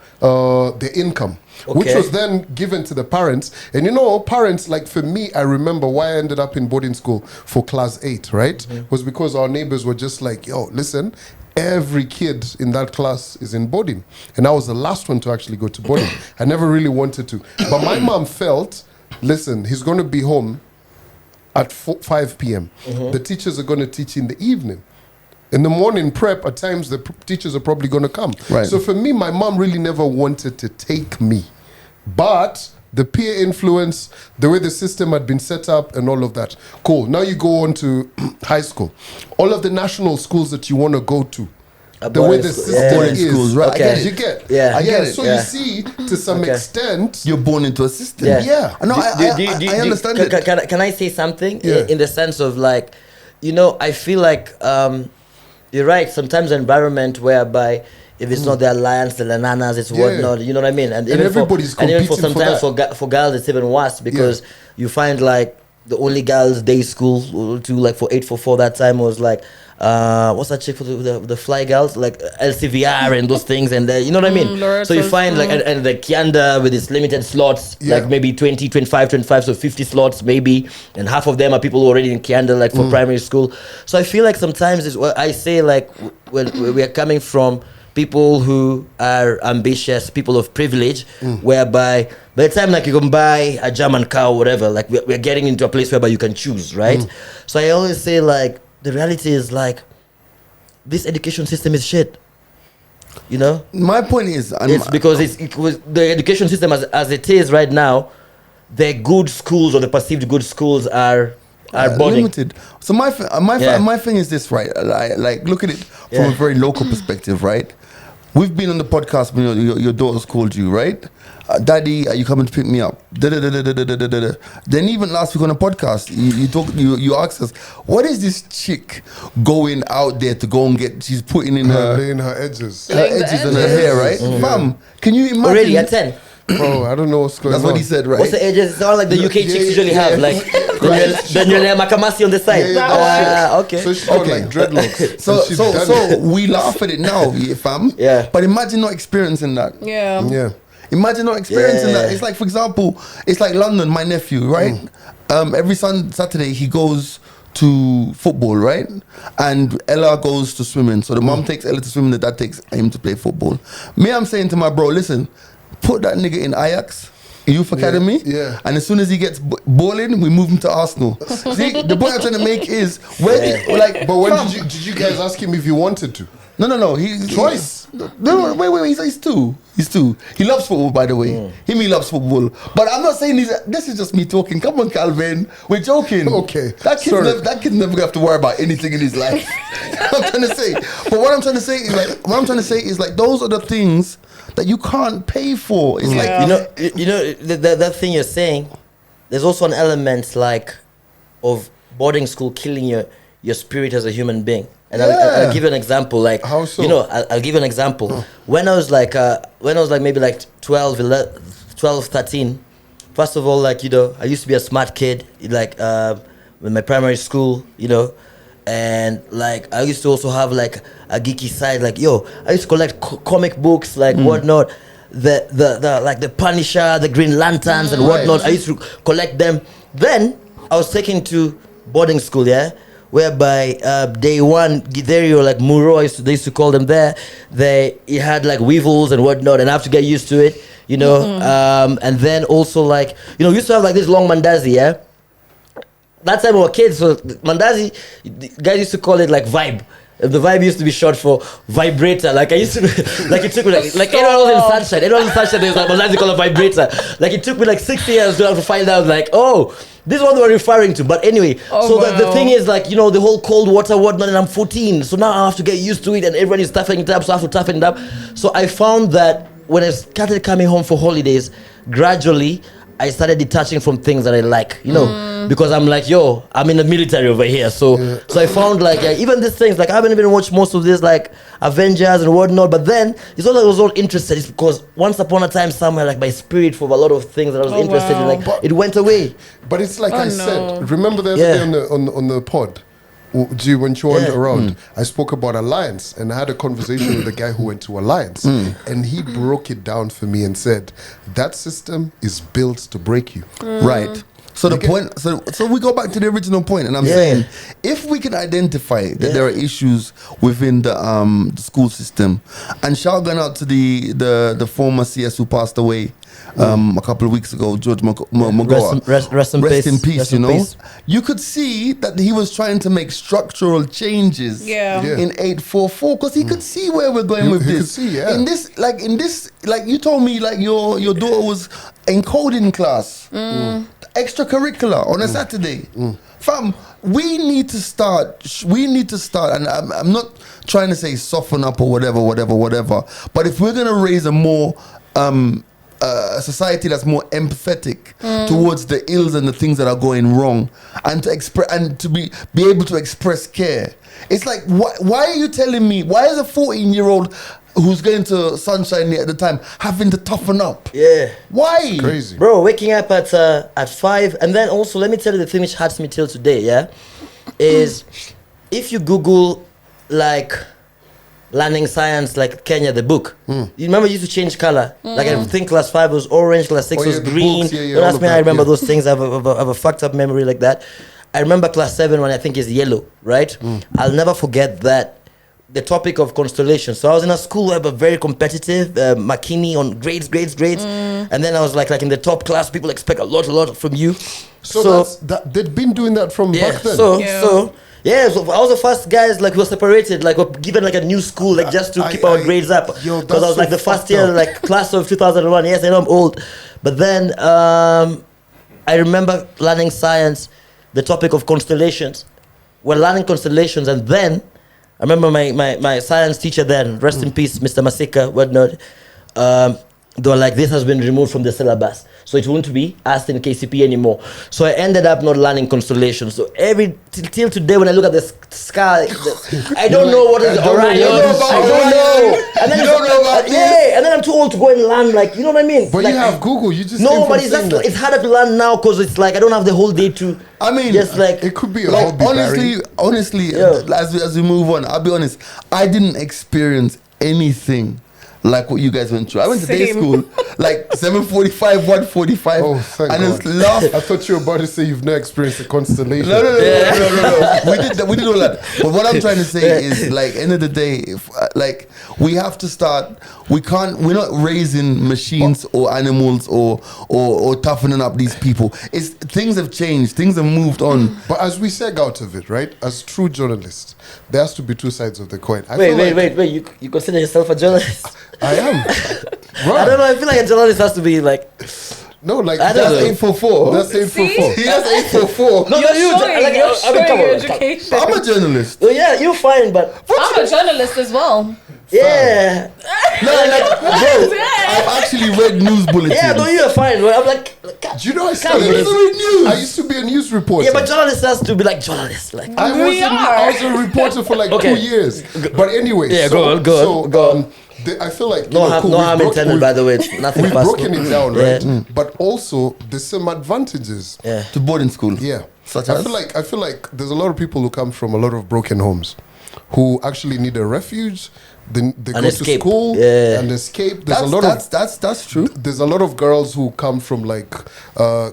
income. Which Okay. was then given to the parents. And you know, parents, like for me, I remember why I ended up in boarding school for class 8, right? Was because our neighbors were just like, yo, listen, every kid in that class is in boarding. And I was the last one to actually go to boarding. I never really wanted to. But my mom felt, listen, he's going to be home at 5 p.m. The teachers are going to teach in the evening. In the morning prep, at times the teachers are probably going to come. Right. So for me, my mom really never wanted to take me. But the peer influence, the way the system had been set up and all of that. Cool. Now you go on to high school. All of the national schools that you want to go to. The way boarding the school. system Boarding is. schools, right. Okay. I get it. You get. Yeah. I get it. So Yeah. you see, to some Okay. extent, You're born into a system. Yeah. yeah. No, I understand it. Can I say something Yeah. in the sense of like, you know, I feel like you're right. Sometimes the environment whereby if it's not the alliance, the lananas, it's Yeah. whatnot. You know what I mean? And even everybody's for, and even for competing for sometimes for girls, it's even worse because you find like the only girls' day school to like for 844 that time was like. What's that chick for the fly girls like LCVR and those things and you know what I mean, Laura so you Toast, find like and the Kianda with its limited slots like maybe 20 25 so 50 slots maybe, and half of them are people who are already in Kianda like for primary school. So I feel like sometimes it's what I say, like when we are coming from people who are ambitious, people of privilege, whereby by the time like you can buy a German car or whatever, like we're getting into a place whereby you can choose, right? So I always say like the reality is like this education system is shit. You know, My point is, it's because it was the education system as it is right now. The good schools or the perceived good schools are boarding. limited. So my thing is this, right? Like look at it from a very local perspective, right? We've been on the podcast when your daughter's called you, right? Daddy, are you coming to pick me up? Then even last week on the podcast, you asked us, what is this chick going out there to go and get? She's putting in laying her edges. her edges and her hair, right? Fam, can you imagine? Already at 10. Bro, I don't know what's going That's on. what he said, right? What's the ages? It's all like the UK Yeah, chicks usually yeah, have, yeah. like then you're Makamasi on the side. Okay. So she's got Okay. like dreadlocks. So and she's done it. we laugh at it now, yeah, fam. Yeah. But imagine not experiencing that. Yeah. Yeah. Imagine not experiencing Yeah. that. It's like, for example, it's like London, my nephew, right? Every Saturday he goes to football, right? And Ella goes to swimming. So the mom takes Ella to swimming, the dad takes him to play football. Me, I'm saying to my bro, listen, put that nigga in Ajax, youth academy, yeah. and as soon as he gets balling, we move him to Arsenal. See, the point I'm trying to make is like, But when fam, did you guys ask him if he wanted to? No. Twice. No, wait. He's two. He loves football, by the way. He loves football. But I'm not saying this is just me talking. Come on, Calvin. We're joking. Okay. That kid's Sorry. that kid's never gonna have to worry about anything in his life. I'm trying to say. But what I'm trying to say is like those are the things that you can't pay for. It's like You know that thing you're saying. There's also an element like of boarding school killing your spirit as a human being. And I'll give you an example. Like, How so? you know, I'll give you an example. When I was like maybe like 12, 13. First of all, like, you know, I used to be a smart kid. Like in my primary school, you know. And like I used to also have like a geeky side, like I used to collect comic books, like whatnot, the like the Punisher, the Green Lanterns and whatnot. I used to collect them. Then I was taken to boarding school, whereby day one, there you like Muro, they used to call them there. It had like weevils and whatnot, and I have to get used to it, you know. And then also like, you know, we used to have like this long mandazi, That time we were kids, so mandazi, guys used to call it like vibe. The vibe used to be short for vibrator. Like I used to, like it took me like anyone was in sunshine. Anyone was in sunshine, they was like, well, call a vibrator. Like it took me like 6 years to have to find out, like, oh, this is what they were referring to. But anyway, the thing is, like, you know, the whole cold water whatnot, and I'm 14, so now I have to get used to it, and everyone is toughening it up, so I have to toughen it up. So I found that when I started coming home for holidays, gradually I started detaching from things that I like, you know, because I'm like, yo, I'm in the military over here. So I found like, even these things, like I haven't even watched most of this, like Avengers and whatnot, but then it's not that I was all interested. It's because once upon a time somewhere, like my spirit for a lot of things that I was interested in, like it went away. But it's like said, remember the other day on the pod, G, when you weren't around, I spoke about Alliance, and I had a conversation with the guy who went to Alliance, and he broke it down for me and said that system is built to break you. Right. So the point, so we go back to the original point, and I'm saying, if we can identify that there are issues within the school system, and shout out to the former CS who passed away a couple of weeks ago, George Magoa. Rest in peace. You know, you could see that he was trying to make structural changes in 844 because he could see where we're going with this. Could see, in this, like you told me, like your daughter was encoding class. Extracurricular on a Saturday. Fam, we need to start, and I'm not trying to say soften up or whatever, but if we're going to raise a more a society that's more empathetic towards the ills and the things that are going wrong, and to express and to be able to express care, it's like, why are you telling me, why is a 14-year-old who's going to Sunshine at the time having to toughen up? Why? It's crazy, bro. Waking up at 5, and then also let me tell you the thing which hurts me till today, is if you Google like learning science, like Kenya, the book, you remember you used to change color, like I think class 5 was orange, class 6 was green. Don't ask me how I remember those things. I have a fucked up memory like that. I remember class 7 when I think is yellow, right? I'll never forget that. The topic of constellation. So I was in a school where we were very competitive, Makini on grades, and then I was like in the top class. People expect a lot from you. So they'd been doing that from back then. So I was the first guys like who were separated, like were given like a new school, like just to keep our grades up. Because I was like the first year, like class of 2001. Yes, I know I'm old, but then I remember learning science, the topic of constellations. We're learning constellations, and then I remember my science teacher then, rest in peace, Mr. Masika, whatnot. They were like, this has been removed from the syllabus, so it won't be asked in KCP anymore. So I ended up not learning constellations. So till today, when I look at the sky, I don't know what is Orion. I don't know. And then and then I'm too old to go and learn. Like, you know what I mean? But like, you have Google. You just but it's harder to learn now because it's like I don't have the whole day to. I mean, just like it could be a like hobby. Honestly, as we move on, I'll be honest. I didn't experience anything like what you guys went through. I went to day school, like 7:45, 1:45. Oh, thank and God. it's laugh. I thought you were about to say you've never experienced a constellation. No. We did all that. But what I'm trying to say is, like, end of the day, like, we have to start. We're not raising machines or animals or toughening up these people. Things have changed. Things have moved on. But as we seg out of it, right? As true journalists, there has to be two sides of the coin. Wait. You consider yourself a journalist? I am. I don't know. I feel like a journalist has to be like. No, like I don't know. 844. That's 844. He has 844. No, You're showing your on. education. I'm a journalist. Oh yeah, you're fine, but I'm a journalist as well. yeah. No, like, bro, I've actually read news bulletins. Yeah, no, you're fine. But I'm like, Do you know I used to be a news reporter. yeah, but journalist has to be like journalist, like. I was a reporter for like 2 years. But anyway, Yeah, go on. I feel like No harm intended, by the way. It's nothing we've personal. broken it down, right? But also there's some advantages. Yeah. To boarding school. Yeah. Such I as? feel like there's a lot of people who come from a lot of broken homes who actually need a refuge they go escape. to school Yeah. and escape. That's true. There's a lot of girls who come from like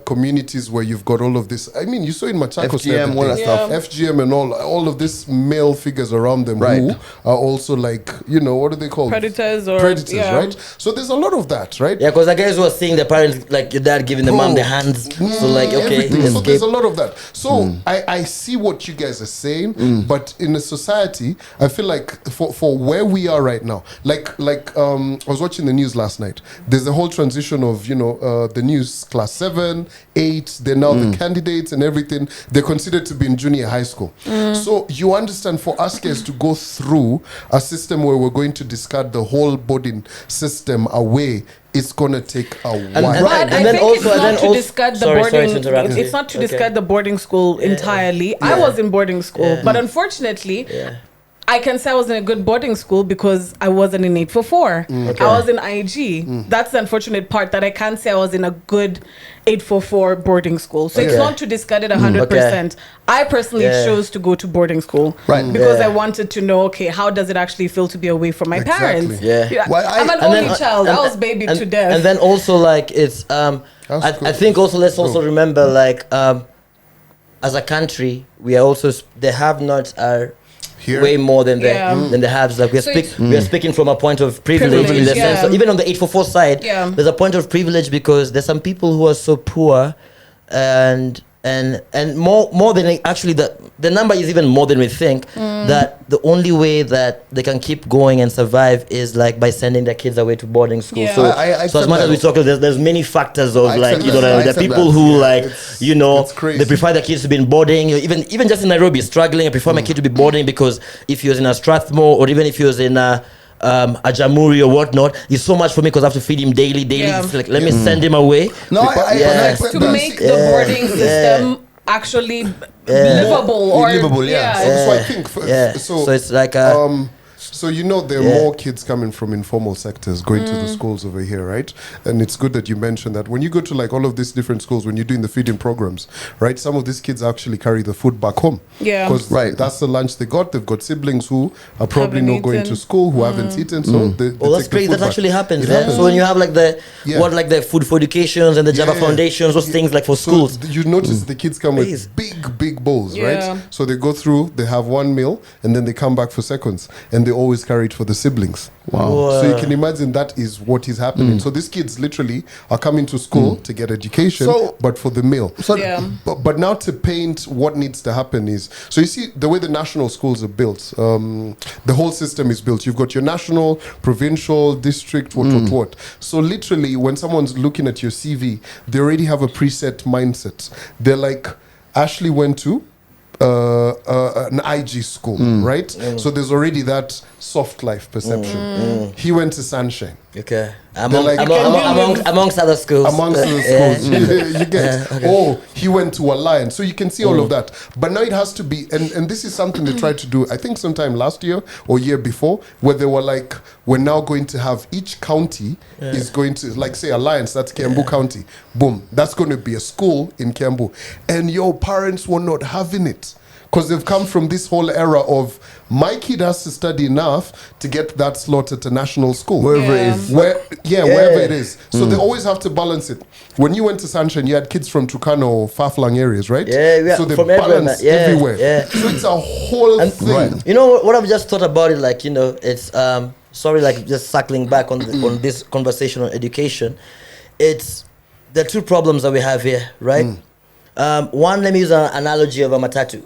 communities where you've got all of this. I mean, you saw in Machakos the FGM, other all that day, stuff. FGM and all of this male figures around them Right. who are also like, you know, what do they call Predators or predators, yeah. right? So there's a lot of that, right? Yeah, because the guys who are seeing their parents, like your dad giving the mom the hands. So like, okay, Everything. So there's escape. a lot of that. So I see what you guys are saying, but in a society, I feel like for where we are right now, like I was watching the news last night. There's a whole transition of, you know, the news class 7, 8, they're now the candidates and everything. They're considered to be in junior high school. So you understand, for us guys to go through a system where we're going to discard the whole boarding system away, it's gonna take a while. Right. I And then think also- it's and not then to also- discard the sorry to boarding. interrupt you. It's not to Okay. discard the boarding school entirely. I was in boarding school, but unfortunately, I can say I was in a good boarding school because I wasn't in 844. I was in IG. That's the unfortunate part, that I can't say I was in a good 844 boarding school. So it's Okay. not to discard it 100%. I personally chose to go to boarding school because I wanted to know, okay, how does it actually feel to be away from my Exactly. parents? Yeah. Well, I'm an and only then- child. and- I was babied to death. And then also like it's I think also let's also remember like as a country we are also the have-nots are Here? way more than the haves. Like So we are speaking from a point of privilege in the Privilege, sense. So yeah. even on the 844 side, there's a point of privilege because there's some people who are so poor and more than actually the number is even more than we think, that the only way that they can keep going and survive is like by sending their kids away to boarding school. Yeah. So I so as accept much that. as we talk, there's many factors of I like, accept you know, that. I the accept people that. who like, it's- you know, it's crazy. they prefer their kids to be in boarding. Even just in Nairobi, struggling, I prefer my kid to be boarding because if he was in a Strathmore or even if he was in a Jamhuri or whatnot, it's so much for me because I have to feed him daily. Yeah. It's like, let me send him away. No, I Yes. accept to that. make the boarding system actually livable or Livable, yeah. So I think So it's like so you know there are more kids coming from informal sectors going to the schools over here, right? And it's good that you mentioned that when you go to like all of these different schools, when you're doing the feeding programs, right? Some of these kids actually carry the food back home. Yeah. Because Right. that's the lunch they got. They've got siblings who are probably Haven't not going eaten. to school, who haven't eaten, so they Oh, that's take the crazy. food That back. actually happens. It Yeah? happens. So when you have like the Yeah. the food for educations and the Java Yeah. foundations, those things like for So schools. you notice the kids come Please. with big bowls, Yeah. right? So they go through, they have one meal, and then they come back for seconds, and they always carry it for the siblings. Wow. So you can imagine that is what is happening. So these kids literally are coming to school to get education, So- but for the meal. So Yeah. But now to paint what needs to happen is, so you see the way the national schools are built, the whole system is built. You've got your national, provincial, district, what. So literally when someone's looking at your CV, they already have a preset mindset. They're like, Ashley went to an IG school, right? So there's already that soft life perception. He went to Sunshine. Okay. like- Amongst other schools. Amongst the schools, you get. Oh, he went to Alliance, so you can see all of that. But now it has to be, and this is something they tried to do. I think sometime last year or year before, where they were like, we're now going to have each county is going to, like, say Alliance, that's Kiambu County. Boom, that's going to be a school in Kiambu, and your parents were not having it. Because they've come from this whole era of my kid has to study enough to get that slot at a national school. wherever it is. Wherever it is. So they always have to balance it. When you went to Sunshine, you had kids from Tukano or far-flung areas, right? Yeah, So they from everywhere, balance man. Yeah, everywhere. yeah. So it's a whole thing. Right. You know what I've just thought about it, like, you know, it's sorry, like just circling back on on this conversation on education. It's the two problems that we have here, right? One, let me use an analogy of a matatu,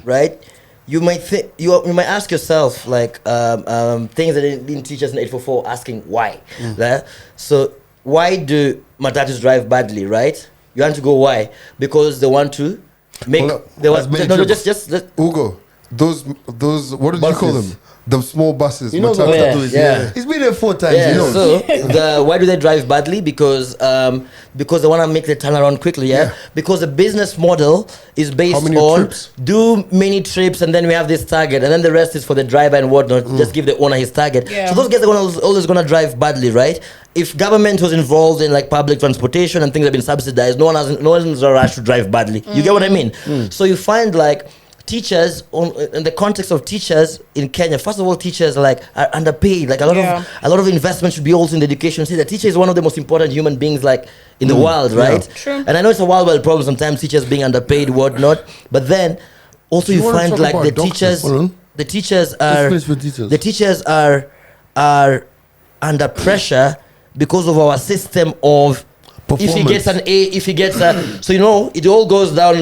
right? You might think you might ask yourself like things that they didn't teach us in 844, asking why. Right? So why do matatus drive badly, right? You want to go why? Because they want to make Hold up. they want As many no, trips. just Ugo, those what did you call Buses. them? The small buses. You know Matatu. what yeah, that is. yeah. He's been there 4 times. yeah. He knows. So why do they drive badly? Because they want to make the turnaround quickly. Yeah? Because the business model is based How many on trips? do many trips and then we have this target and then the rest is for the driver and whatnot. Just give the owner his target. Yeah. So those guys are always gonna drive badly, right? If government was involved in like public transportation and things have been subsidized, no one's in a rush to drive badly. You get what I mean? So you find like teachers, in the context of teachers in Kenya, first of all, teachers are underpaid. Like a lot of investment should be also in the education. See, the teacher is one of the most important human beings in the world, right? True. And I know it's a wild problem sometimes, teachers being underpaid, whatnot. But then also you find the teachers are under pressure because of our system of if he gets an A, if he gets a... So, it all goes down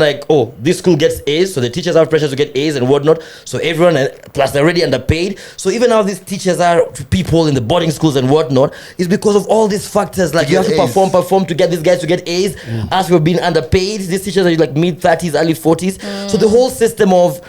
this school gets A's, so the teachers have pressure to get A's and whatnot. So everyone, plus they're already underpaid. So even how these teachers are people in the boarding schools and whatnot is because of all these factors. You have to perform to get these guys to get A's. As we're being underpaid, these teachers are mid-30s, early 40s. So the whole system of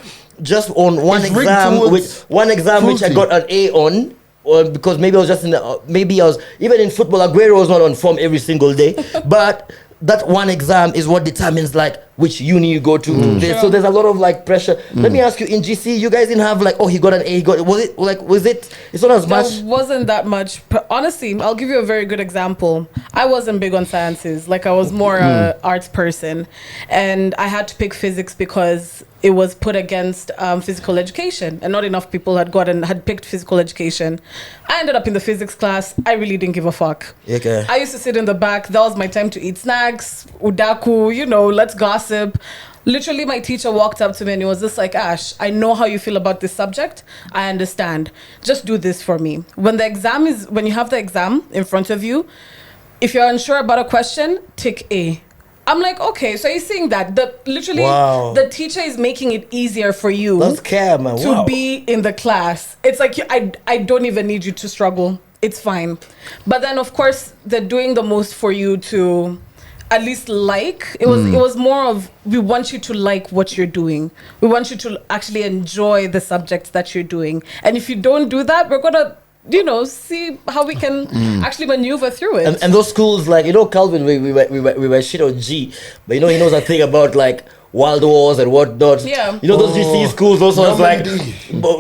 just on one exam, which I got an A on, or because maybe I was just even in football, Aguero was not on form every single day, but that one exam is what determines which uni you go to. So there's a lot of pressure. Let me ask you, in GC, you guys didn't have he got an A, was it it's not as much? There wasn't that much. Honestly, I'll give you a very good example. I wasn't big on sciences. I was more a arts person, and I had to pick physics because it was put against physical education, and not enough people had picked physical education. I ended up in the physics class. I really didn't give a fuck. Okay. I used to sit in the back. That was my time to eat snacks, udaku, let's gossip. Literally, my teacher walked up to me and he was just like, Ash, I know how you feel about this subject. I understand. Just do this for me. When you have the exam in front of you, if you're unsure about a question, tick A. I'm like, okay, so you're saying that the teacher is making it easier for you to be in the class. It's like I don't even need you to struggle. It's fine. But then of course they're doing the most for you to at least it was more of, we want you to like what you're doing. We want you to actually enjoy the subjects that you're doing. And if you don't do that, we're gonna see how we can actually maneuver through it. And those schools, Calvin, we were shit on G, but he knows a thing about World Wars and whatnot. Yeah. Those GC schools, those ones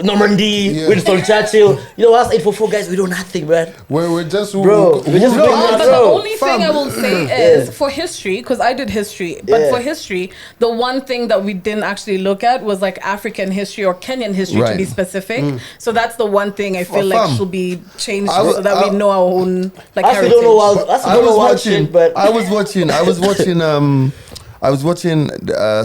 Normandy, Winston Churchill. Us 844 guys, we do nothing, man. We're just... Bro, but the only thing I will say is, for history, because I did history, but for history, the one thing that we didn't actually look at was African history or Kenyan history, to be specific. So that's the one thing I feel should be changed so that we know our own heritage. I was watching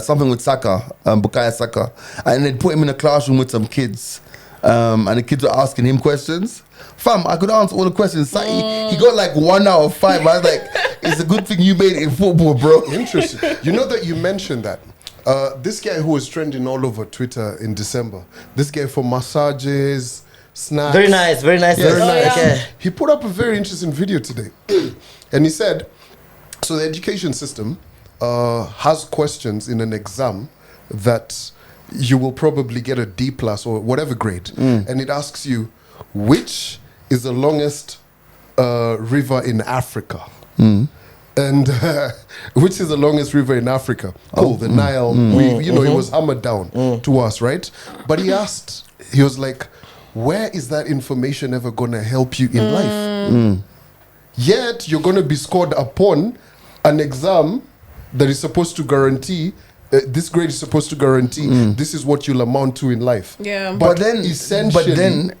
something with Saka, Bukayo Saka, and they'd put him in a classroom with some kids, and the kids were asking him questions. Fam, I could answer all the questions. He got 1 out of 5. I was like, it's a good thing you made it in football, bro. Interesting. You know that you mentioned that. This guy who was trending all over Twitter in December, this guy for massages, snacks. Very nice. Yeah. He put up a very interesting video today. And he said, so the education system has questions in an exam that you will probably get a D+ or whatever grade. And it asks you, which is the longest river in Africa? And which is the longest river in Africa? The Nile. It was hammered down to us, right? But he was like, where is that information ever going to help you in life? Yet you're going to be scored upon an exam that is supposed to guarantee, this grade is supposed to guarantee this is what you'll amount to in life. Yeah. But then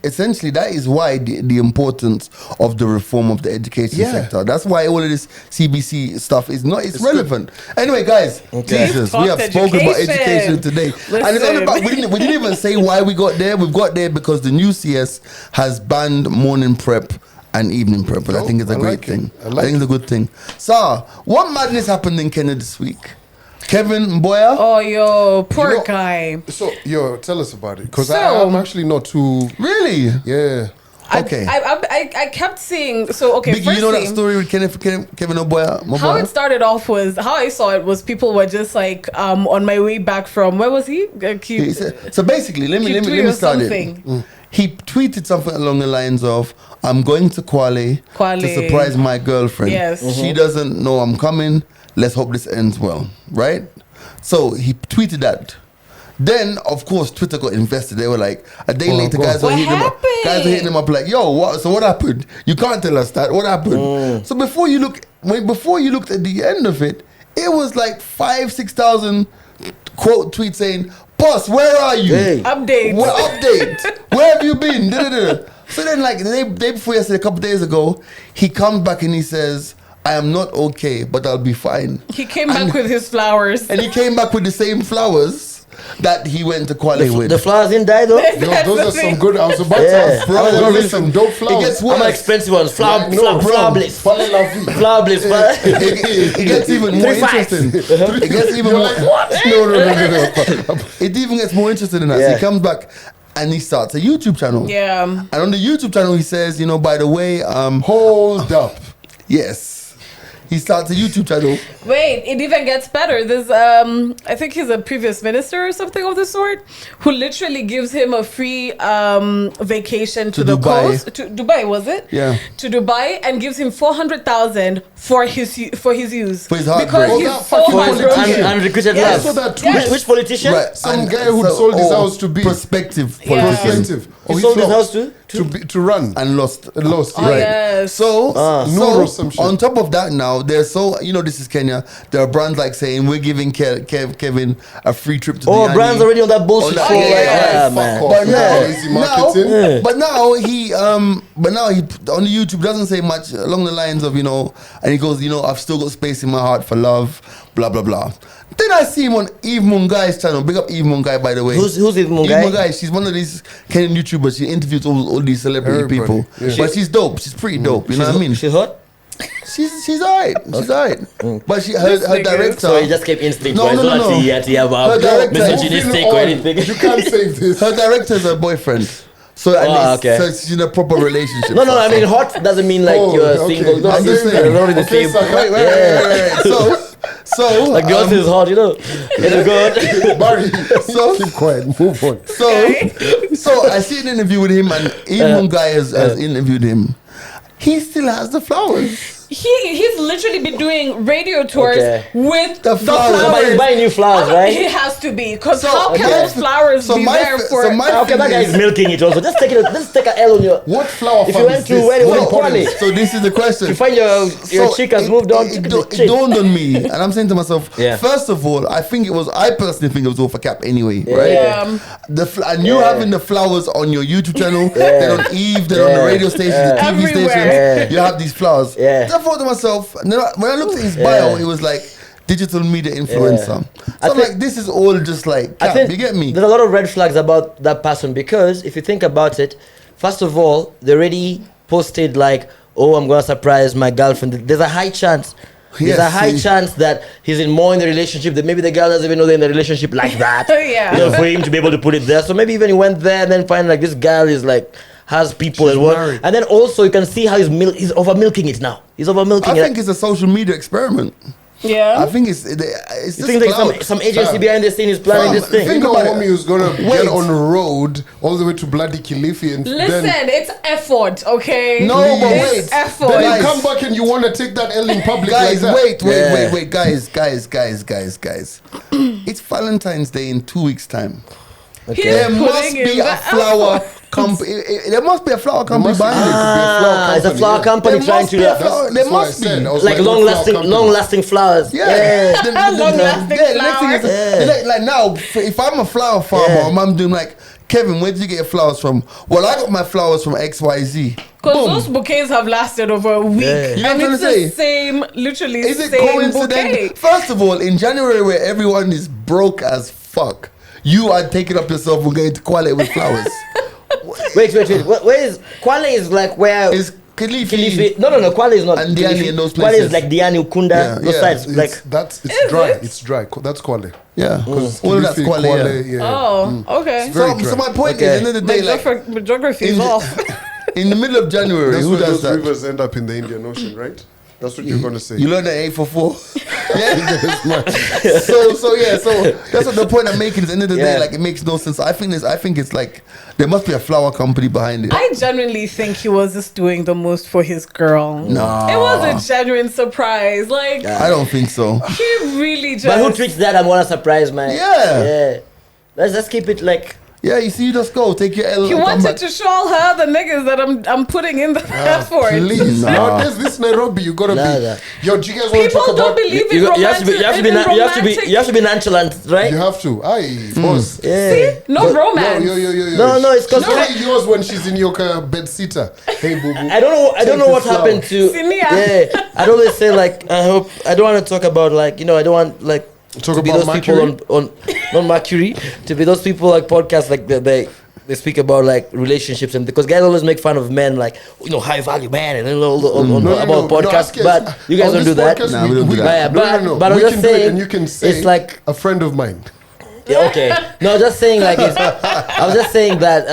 essentially that is why the importance of the reform of the education sector. That's why all of this CBC stuff is relevant. Good. Anyway, guys, Jesus, we have spoken about education today. Listen. And it's all about, we didn't even say why we got there. We've got there because the new CS has banned morning prep and evening prep, but I think it's a great thing. I think it's a good thing. So, what madness happened in Kenya this week? Kevin Mboya? Oh, yo, poor guy. So, tell us about it. Because I'm actually not too... Really? Yeah. Okay. I kept seeing... So, okay, Biggie, you know that story with Kevin Mboya? How it started off was... How I saw it was people were just on my way back from... Where was he? So basically, let me start it. He tweeted something along the lines of, I'm going to Kwale to surprise my girlfriend. Yes. She doesn't know I'm coming. Let's hope this ends well. Right? So he tweeted that. Then, of course, Twitter got invested. They were like, a day later, guys were hitting him up like, yo, what happened? You can't tell us that. What happened? So before you looked at the end of it, it was 5,000-6,000 quote tweet saying, "Boss, where are you? Hey. Update. What update? Where have you been?" So then, like the day before yesterday, a couple days ago, he comes back and he says, "I am not okay, but I'll be fine." He came back with his flowers. And he came back with the same flowers that he went to Kwale with. The flowers didn't die though. Yo, those are some good. I was about to Yeah. ask, bro. Those are some dope It flowers. gets How many worse. expensive ones? Flower bliss. Parle la vie. Flower bliss. It gets even more 3-5. interesting. It gets even You're more. like, what? No. It even gets more interesting than that. So Yeah. he comes back and he starts a YouTube channel. Yeah. And on the YouTube channel, he says, by the way, Hold up. yes. He starts a YouTube channel. Wait, it even gets better. There's I think he's a previous minister or something of the sort, who literally gives him a free vacation to the Dubai. coast. To Dubai, was it? Yeah. To Dubai, and gives him 400,000 for his use. For his because heartbreak. he's Oh, that so fucking heartbroken. politician. Unrequited Yes. I love. saw that Yes. tweet. Which politician? Right. Some guy who sold his house to be. Prospective Yeah. politician. Perspective. He he sold his flopped. house to? To run. And lost. Lost. Oh, yes. So, Noor or some shit. on top of that now, there's this is Kenya. There are brands like saying we're giving Kevin a free trip to Oh, the brands already on that bullshit. Oh, for yeah, like, yeah, man. fuck off. But now, Lazy marketing. but now he on the YouTube doesn't say much along the lines of and he goes, I've still got space in my heart for love, blah blah blah. Then I see him on Eve Mungai's channel. Big up Eve Mungai, by the way. Who's Eve Mungai? Eve Mungai, she's one of these Kenyan YouTubers. She interviews all these celebrity Everybody, people. yeah. But she's dope. She's pretty dope. You know what I mean? She's hot. She's alright. She's alright. But her nigga. director. So he just kept instinct. No, right? no, It's no, not no. like he had to have Her a director- misogynistic Moving or on. anything. You can't save this. Her director is her boyfriend. So, okay. so she's in a proper relationship. No, I mean hot doesn't mean like Oh, you're okay. single. No, I'm just saying. They're already the Okay, same. so- Wait. So Like yours is hot, It's good. Barry, So- keep quiet. Move on. so I see an interview with him, and even guy has interviewed him. He still has the flowers. He's literally been doing radio tours Okay. with The the flowers. flowers. But he's buying new flowers, He right? has to be, because So, how can okay. those flowers So be my there f- for? so my- Okay, that guy is milking it also. Just take it. Just take an L on your. What flower If farm you went is to this? where What you important? went, So this is the question. You find your chick has moved on. It dawned on me, and I'm saying to myself, Yeah. first of all, I personally think it was all for cap anyway, right? Yeah. And you having the flowers on your YouTube channel, then on Eve, then on the radio station, the TV Everywhere. station, you have these flowers. Yeah. So I thought to myself, and then when I looked at his bio, it was like digital media influencer. So I I'm think- like, this is all just like I cap, think you get me? there's a lot of red flags about that person because if you think about it, first of all, they already posted like, "Oh, I'm gonna surprise my girlfriend." There's a high chance. There's a Yes, high see. chance that he's more in the relationship that maybe the girl doesn't even know they're in a relationship like that. Yeah. For him to be able to put it there. So maybe even he went there and then find like this girl is like has people She's and what. married. And then also you can see how he's over milking it now. He's over milking I it. think it's a social media experiment. Yeah. I think it's you just think like clout. some agency behind the scene is planning Fam, this thing? think Think about about it. homie who's gonna Wait. get on the road all the way to bloody Kilifi and Listen, then it's effort, okay? No, but It's wait. effort. then Guys. you come back and you want to take that L in public Guys, like that. wait, guys. It's Valentine's Day in 2 weeks' time. He's There putting must in be the a flower effort. company. There must be a flower company must be- behind it. It's a flower company There trying must to be a like, flower. There That's what I must said. be. I was like what long flower lasting company? flowers. Yeah. Long-lasting next thing is, flowers. like now, if I'm a flower farmer, I'm doing like, Kevin, where did you get your flowers from? Well, I got my flowers from XYZ. Because Boom. those bouquets have lasted over a week. Yeah. You know And what I'm it's trying the to say? same, literally Is it same coincidental? bouquet. First of all, in January where everyone is broke as fuck, you are taking up yourself and going to Kwale with flowers. Wait. Where is Kwale? Is like where It's Kilifi. Kilifi? No. Kwale is not. And Diani Kilifi. and those Kwale places. is like Diani, Ukunda, Yeah, those yeah. sides. Like Is dry. it? It's dry. That's Kwale. Yeah. Because All of that's Kwale, yeah. Oh, okay. It's very So dry. my point Okay. is, at the end of the day, My like, geography is in- off. in the middle of January, That's who where does those that? rivers end up in the Indian Ocean, right? That's what you're gonna say. You learn that 844. Yeah. so that's what the point I'm making is at the end of the day, Yeah. like it makes no sense. I think it's like there must be a flower company behind it. I genuinely think he was just doing the most for his girl. No. It was a genuine surprise. Like, I don't think so. he really just. but who treats that? I'm gonna surprise man. Yeah. Yeah. Let's just keep it like Yeah, you see, you just go, take your L. He and come wanted back. to show all her the niggas that I'm putting in the effort. Please, Nah. no, this Nairobi, you gotta Nah, be. nah. Yo, do you guys want to People talk don't about? believe in You romantic. have to be in romantic- you have to be nonchalant, right? You have to. Aye, boss. Yeah. See? No romance. Yo. No, it's 'cause- She's only yours when she's in your bed sitter. Hey, boo boo. I don't know what this happened to. See me, Yeah, I'd always say like I hope I don't want to talk about like I don't want like Talk to be about those people on not Mercury to be those people like podcasts like they speak about like relationships and because guys always make fun of men like high value man and about podcasts but you guys don't do that. Nah, we don't do that. But I'm We just can do it saying and you can say it's like a friend of mine. yeah, okay. No, just saying like I was just saying that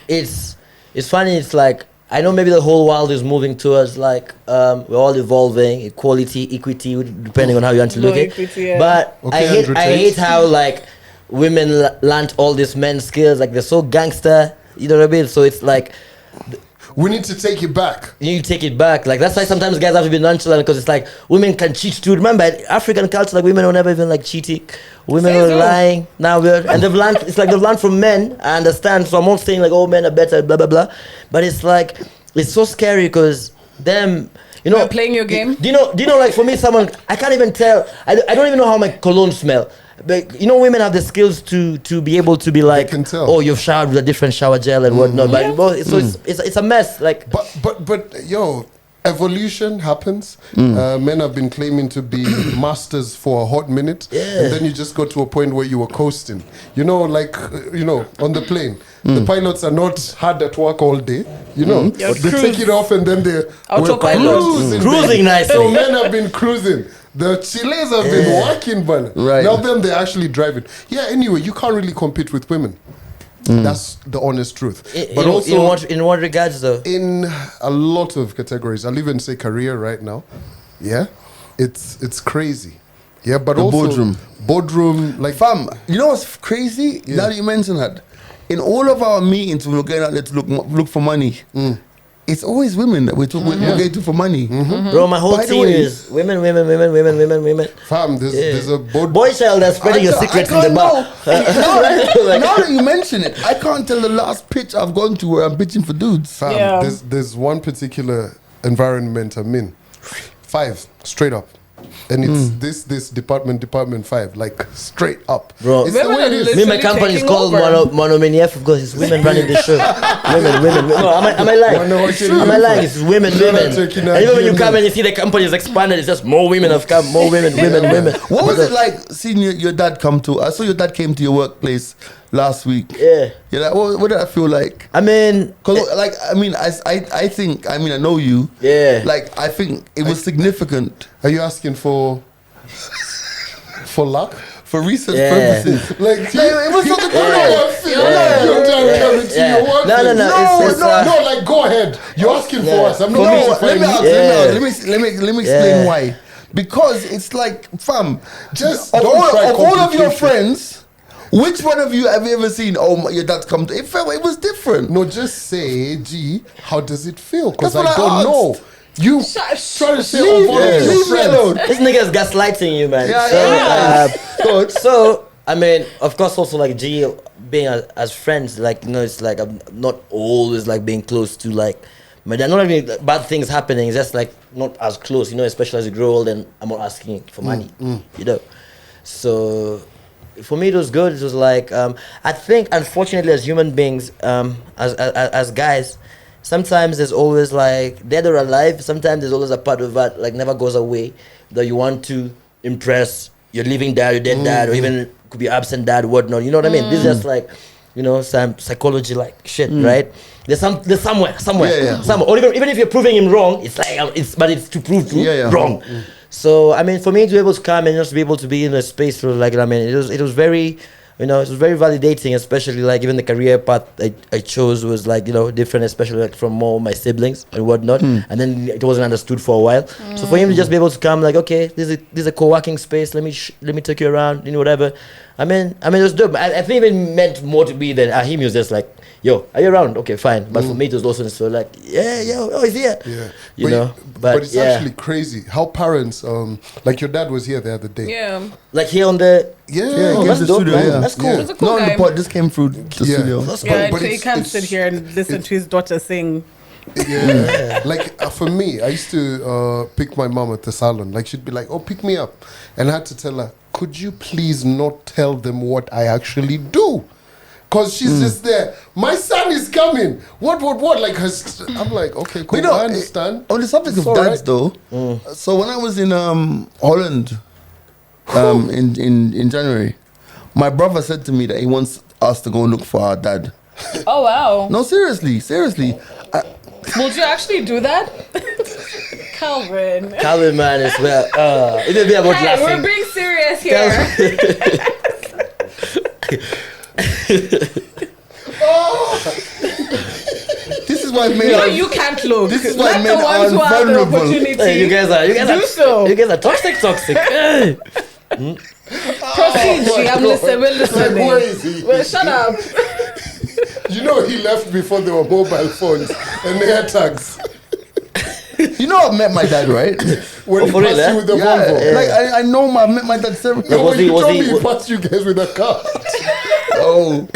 it's funny. It's like I know maybe the whole world is moving towards like we're all evolving, equality, equity, depending on how you want to look at it. Yeah. But Okay, I hate how like women learnt all these men skills. Like they're so gangster. You know what I mean? So it's like We need to take it back. you need to take it back. Like that's why sometimes guys have to be nonchalant because it's like women can cheat too. Remember, in African culture, like women were never even like cheating. Women were so. lying. Now and they've learned. It's like they've learned from men. I understand. So I'm not saying like men are better, blah blah blah. But it's like it's so scary because them. They're playing your game. Do you know? Like for me, someone I can't even tell. I don't even know how my cologne smell. But women have the skills to be able to be like, can tell. oh, you've showered with a different shower gel and whatnot. But so it's a mess. Like But yo, evolution happens. Men have been claiming to be masters for a hot minute, and then you just got to a point where you were coasting. Like on the plane, the pilots are not hard at work all day. You're They cruise. take it off and then they Autopilot. Cruising baby. nicely. So men have been cruising. The Chiles have been working, but Right. now then they're actually driving. Yeah. Anyway, you can't really compete with women. That's the honest truth. But also in what regards though? in a lot of categories, I'll even say career right now. Yeah, it's crazy. Yeah, but The also boardroom, like Fam, you know what's crazy? Now that you mention that, in all of our meetings when we're going out there to look for money, it's always women that we're going to for money. Bro, my whole By the team way- is women. fam. There's a board. Boy child that's spreading your secrets in the bar. Now that you mention it, I can't tell the last pitch I've gone to where I'm pitching for dudes. Fam, Yeah. there's one particular environment I'm in. 5 straight up. And it's this department 5, like straight up. Bro. It's the Women way it are is. Me, my literally company is taking called over. Monomaniaf because it's women running the show. women. No, am I lying? Mono- it's true. Am I lying? It's women. You're not And taking even when you that come and you see the company is expanded, it's just more women have come, more women. What was it like seeing your dad come to? I saw your dad came to your workplace last week. Yeah. You're like, what did I feel like? I mean, Cause like I think I know you. Yeah. Like I think it was significant Are you asking for luck? for research Yeah. purposes. Like, it was something. I feel like your dad coming to your work. No. it's, No, like go ahead. You're asking for us. I'm not No, justifying let me you. ask, let me explain Yeah. why. Because it's like, fam, Just of don't try all of your complication. friends, which one of you have you ever seen? Your dad's come to. It was different. No, just say, gee, how does it feel? Because That's I what I don't asked. know. You try to say, oh, all of your Leave me friends. alone. this nigga's gaslighting you, man. Yeah, So, so I mean, of course, also like G being as friends, like it's like I'm not always like being close to like. But there are not really bad things happening. It's just like not as close, especially as you grow old and I'm not asking for money, So for me, it was good. It was like I think, unfortunately, as human beings, as guys, sometimes there's always like dead or alive. Sometimes there's always a part of that like never goes away that you want to impress your living dad, your dead dad, or even could be absent dad, whatnot. You know what I mean? This is just like some psychology like shit, right? There's somewhere, Yeah. somewhere. Or even if you're proving him wrong, it's like it's to prove wrong. So I mean, for me to be able to come and just be able to be in a space where like it was very. It was very validating, especially like even the career path I chose was like different, especially like from more my siblings and whatnot. And then it wasn't understood for a while. So for him to just be able to come like, okay, this is a co-working space. Let me take you around, whatever. I mean, it was dope. I think it meant more to me than him. He was just like, "Yo, are you around? Okay, fine." But for me, it was also so like, "Yeah, he's here." Yeah, You know. but it's actually crazy how parents, like your dad was here the other day. Yeah. like here on the Yeah, oh, he that's came to the dope, studio, man. yeah. That's cool. Yeah. He's a cool No, guy. the pod just came through the Yeah. studio. That's Yeah, But so he it's- can't it's- sit here and listen to his daughter sing. Yeah. Like for me, I used to pick my mom at the salon. Like she'd be like, "Oh, pick me up," and I had to tell her, "Could you please not tell them what I actually do?" Because she's just there. My son is coming. What? Like I'm like, okay, cool. You know, I understand. on the subject It's of all dads, right. though, so when I was in Holland in January, my brother said to me that he wants us to go and look for our dad. Oh wow. No, seriously. Would you actually do that? Calvin. Calvin, man, is well. It'll be about Hey, we're laughing. being serious here. This is why You men know are. you can't look. This is why Let men the are ones who have the vulnerable. opportunity. Hey, you guys Do so. are toxic. Hey. Proceed, G. I'm listening. We're listening. Like, where is he? Well, shut up. You know, he left before there were mobile phones and AirTags. You know, I've met my dad, right? When he for real, passed eh? you with the Yeah, Volvo. like I know I've met my dad several. No, Was when he- you was told he- me he passed you guys with a car. Oh,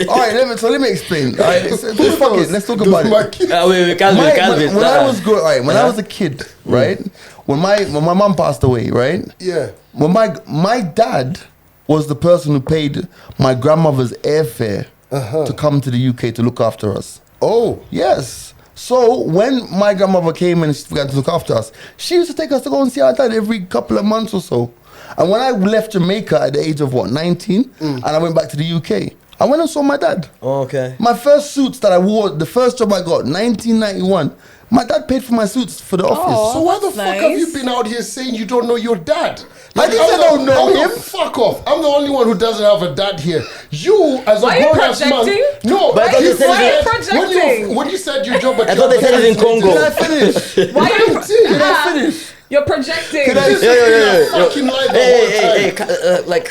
all right. Let me explain. All right, fuck it. Let's talk about it. Wait, Calvin. When I was when I was a kid, right? When my mom passed away, right? Yeah. When my dad was the person who paid my grandmother's airfare to come to the UK to look after us. Oh. Yes. So when my grandmother came and she began to look after us, she used to take us to go and see our dad every couple of months or so. And when I left Jamaica at the age of 19, and I went back to the UK, I went and saw my dad. Oh, okay. My first suits that I wore, the first job I got, 1991, my dad paid for my suits for the office. So why the that's fuck have you nice. been out here saying you don't know your dad? I didn't say I don't know him. Fuck off. I'm the only one who doesn't have a dad here. You, as Why a are you grown-ass man... projecting? No, But I thought you they said Why are you said- projecting? when you said your job at I thought they said it in Congo. Can I finish? Why are you? Can I finish? You're projecting. Can I- This is fucking lie the whole time. Like,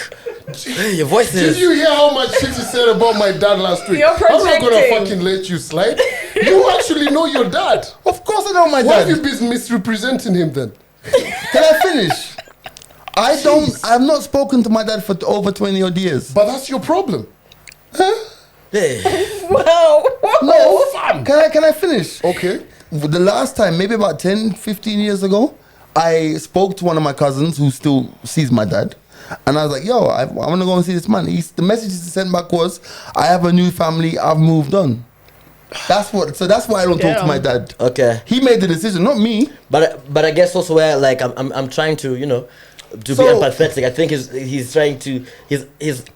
your voice Did is. you hear how much shit you said about my dad last week? You're I'm not gonna projecting. fucking let you slide. You actually know your dad. Of course I know my Why have you dad. been misrepresenting him then? Can I finish? I've not spoken to my dad for over 20 odd years. But that's your problem. Hey. Wow. No, can I finish? Okay. The last time, maybe about 10, 15 years ago, I spoke to one of my cousins who still sees my dad. And I was like, yo, I want to go and see this man. The message he sent back was, I have a new family, I've moved on. That's why I don't talk to Damn. my dad. Okay. He made the decision, not me. But I guess also where like I'm trying to to So- be empathetic. I think he's trying to his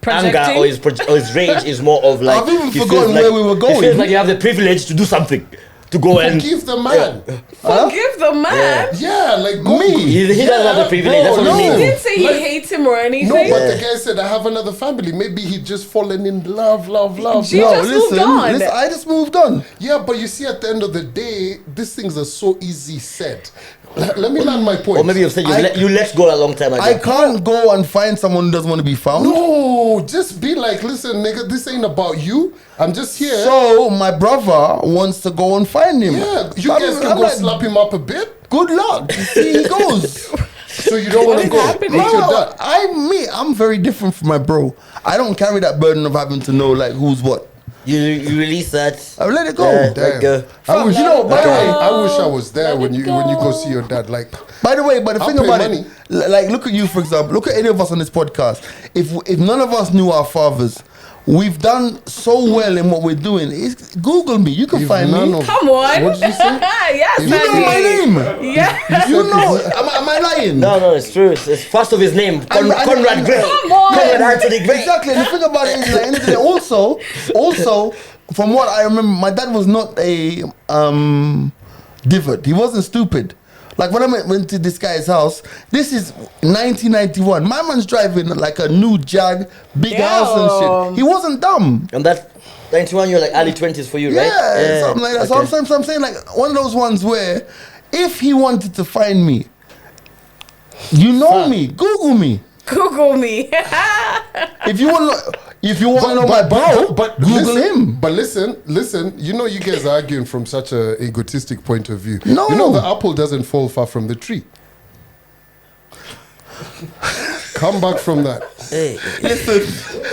Projecting? anger or his rage is more of like I've even he feels forgotten like- where we were He going. feels like you have the privilege to do something, to go and Forgive the man. Forgive the man. Yeah, like go. Me? he doesn't have the privilege. That's what no. it He means. didn't say he Like- hates him or anything. No, but the guy said I have another family. Maybe he just fallen in love. Gee, No, just moved listen, on. I just moved on. Yeah, but you see, at the end of the day, these things are so easy said. Let me land my point. Or maybe you said you let go a long time ago. I can't go and find someone who doesn't want to be found. No, just be like, listen, nigga, this ain't about you. I'm just here. So my brother wants to go and find him. yeah, you I'm- guys can I'm go like, slap him up a bit. Good luck. See, he goes. So you don't want to is go. happening? What's your No, dad? I'm very different from my bro. I don't carry that burden of having to know like who's what. You release that. I let it go. Yeah. Damn. Like, I wish, you know, by the way- I wish I was there Let when it you go go. see your dad. Like, By the way, but the I'll thing pay about money. it, like look at you for example. Look at any of us on this podcast. If none of us knew our fathers, we've done so well in what we're doing. Google me. You can if find none me. of- Come on. What did you say? Yes, You know my name. Yeah. You know. Am I lying? no, it's true. It's first of his name, Conrad Gray. Come on. Conrad Anthony Gray. Exactly. And the thing about it is, like, end of the day, also, from what I remember, my dad was not a divot. He wasn't stupid. Like when I went to this guy's house, this is 1991. My man's driving like a new Jag, big house and shit. He wasn't dumb. And that 91, you're like early 20s for you, right? Yeah, something like that. Okay. So I'm saying like one of those ones where if he wanted to find me, you know me, Google me. Google me. If you want to know my bro, but Google listen, him. But listen. You know, you guys are arguing from such a egotistic point of view. No. You know, the apple doesn't fall far from the tree. Come back from that. Hey. Listen,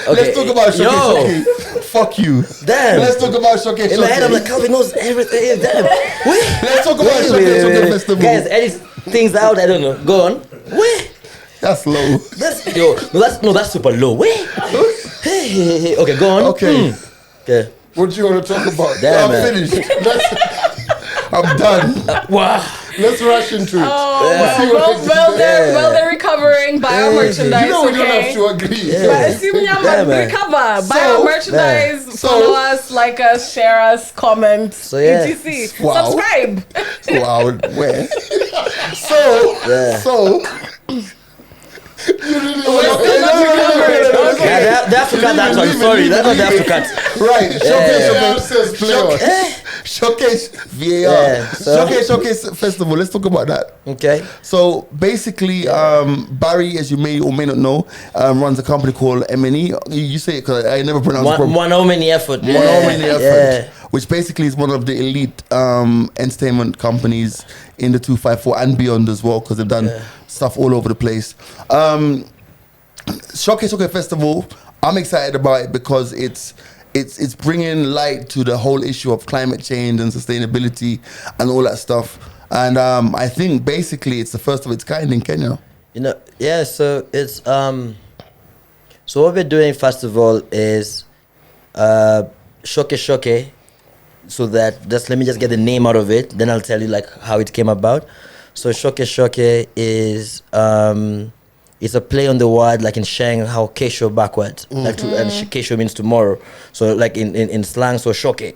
Okay. let's talk about Yo. Showcase. Fuck you. Damn. Let's talk about Showcase. In my head, I'm like, Calvin knows everything. Damn. Wait. Let's talk about Showcase Festival. Guys, edit things out. I don't know. Go on. Wait. That's low. That's super low. Wait. Hey. Okay, go on. Okay. Okay. What do you want to talk about? Damn, I'm man. finished. I'm done. Wow. Let's rush into it. Oh, See what well, they well, do. they're recovering. Buy our merchandise, You know we don't okay? have to agree. But assuming you Yeah, man. recover, buy our merchandise, So- follow us, like us, share us, comment, So, yeah. etc. Wow. Subscribe. Wow, where? So, Yeah, they have to cut that one. Sorry, that's what they have to cut. right. Showcase VAR. Yeah, so- Showcase Festival. Let's talk about that. Okay. So basically, Barry, as you may or may not know, runs a company called M&E. You say it because I never pronounce it properly. One how many effort? One How Many Effort, Yeah. which basically is one of the elite entertainment companies in the 254 and beyond as well, because they've done stuff all over the place. Showcase Festival, I'm excited about it because it's bringing light to the whole issue of climate change and sustainability and all that stuff. And I think basically it's the first of its kind in Kenya. You know, yeah. So it's So what we're doing first of all is Showcase. So that let me just get the name out of it. Then I'll tell you like how it came about. So Showcase is it's a play on the word, like in Sheng, how Kesho backwards, like and Kesho means tomorrow. So like in slang, so Showcase,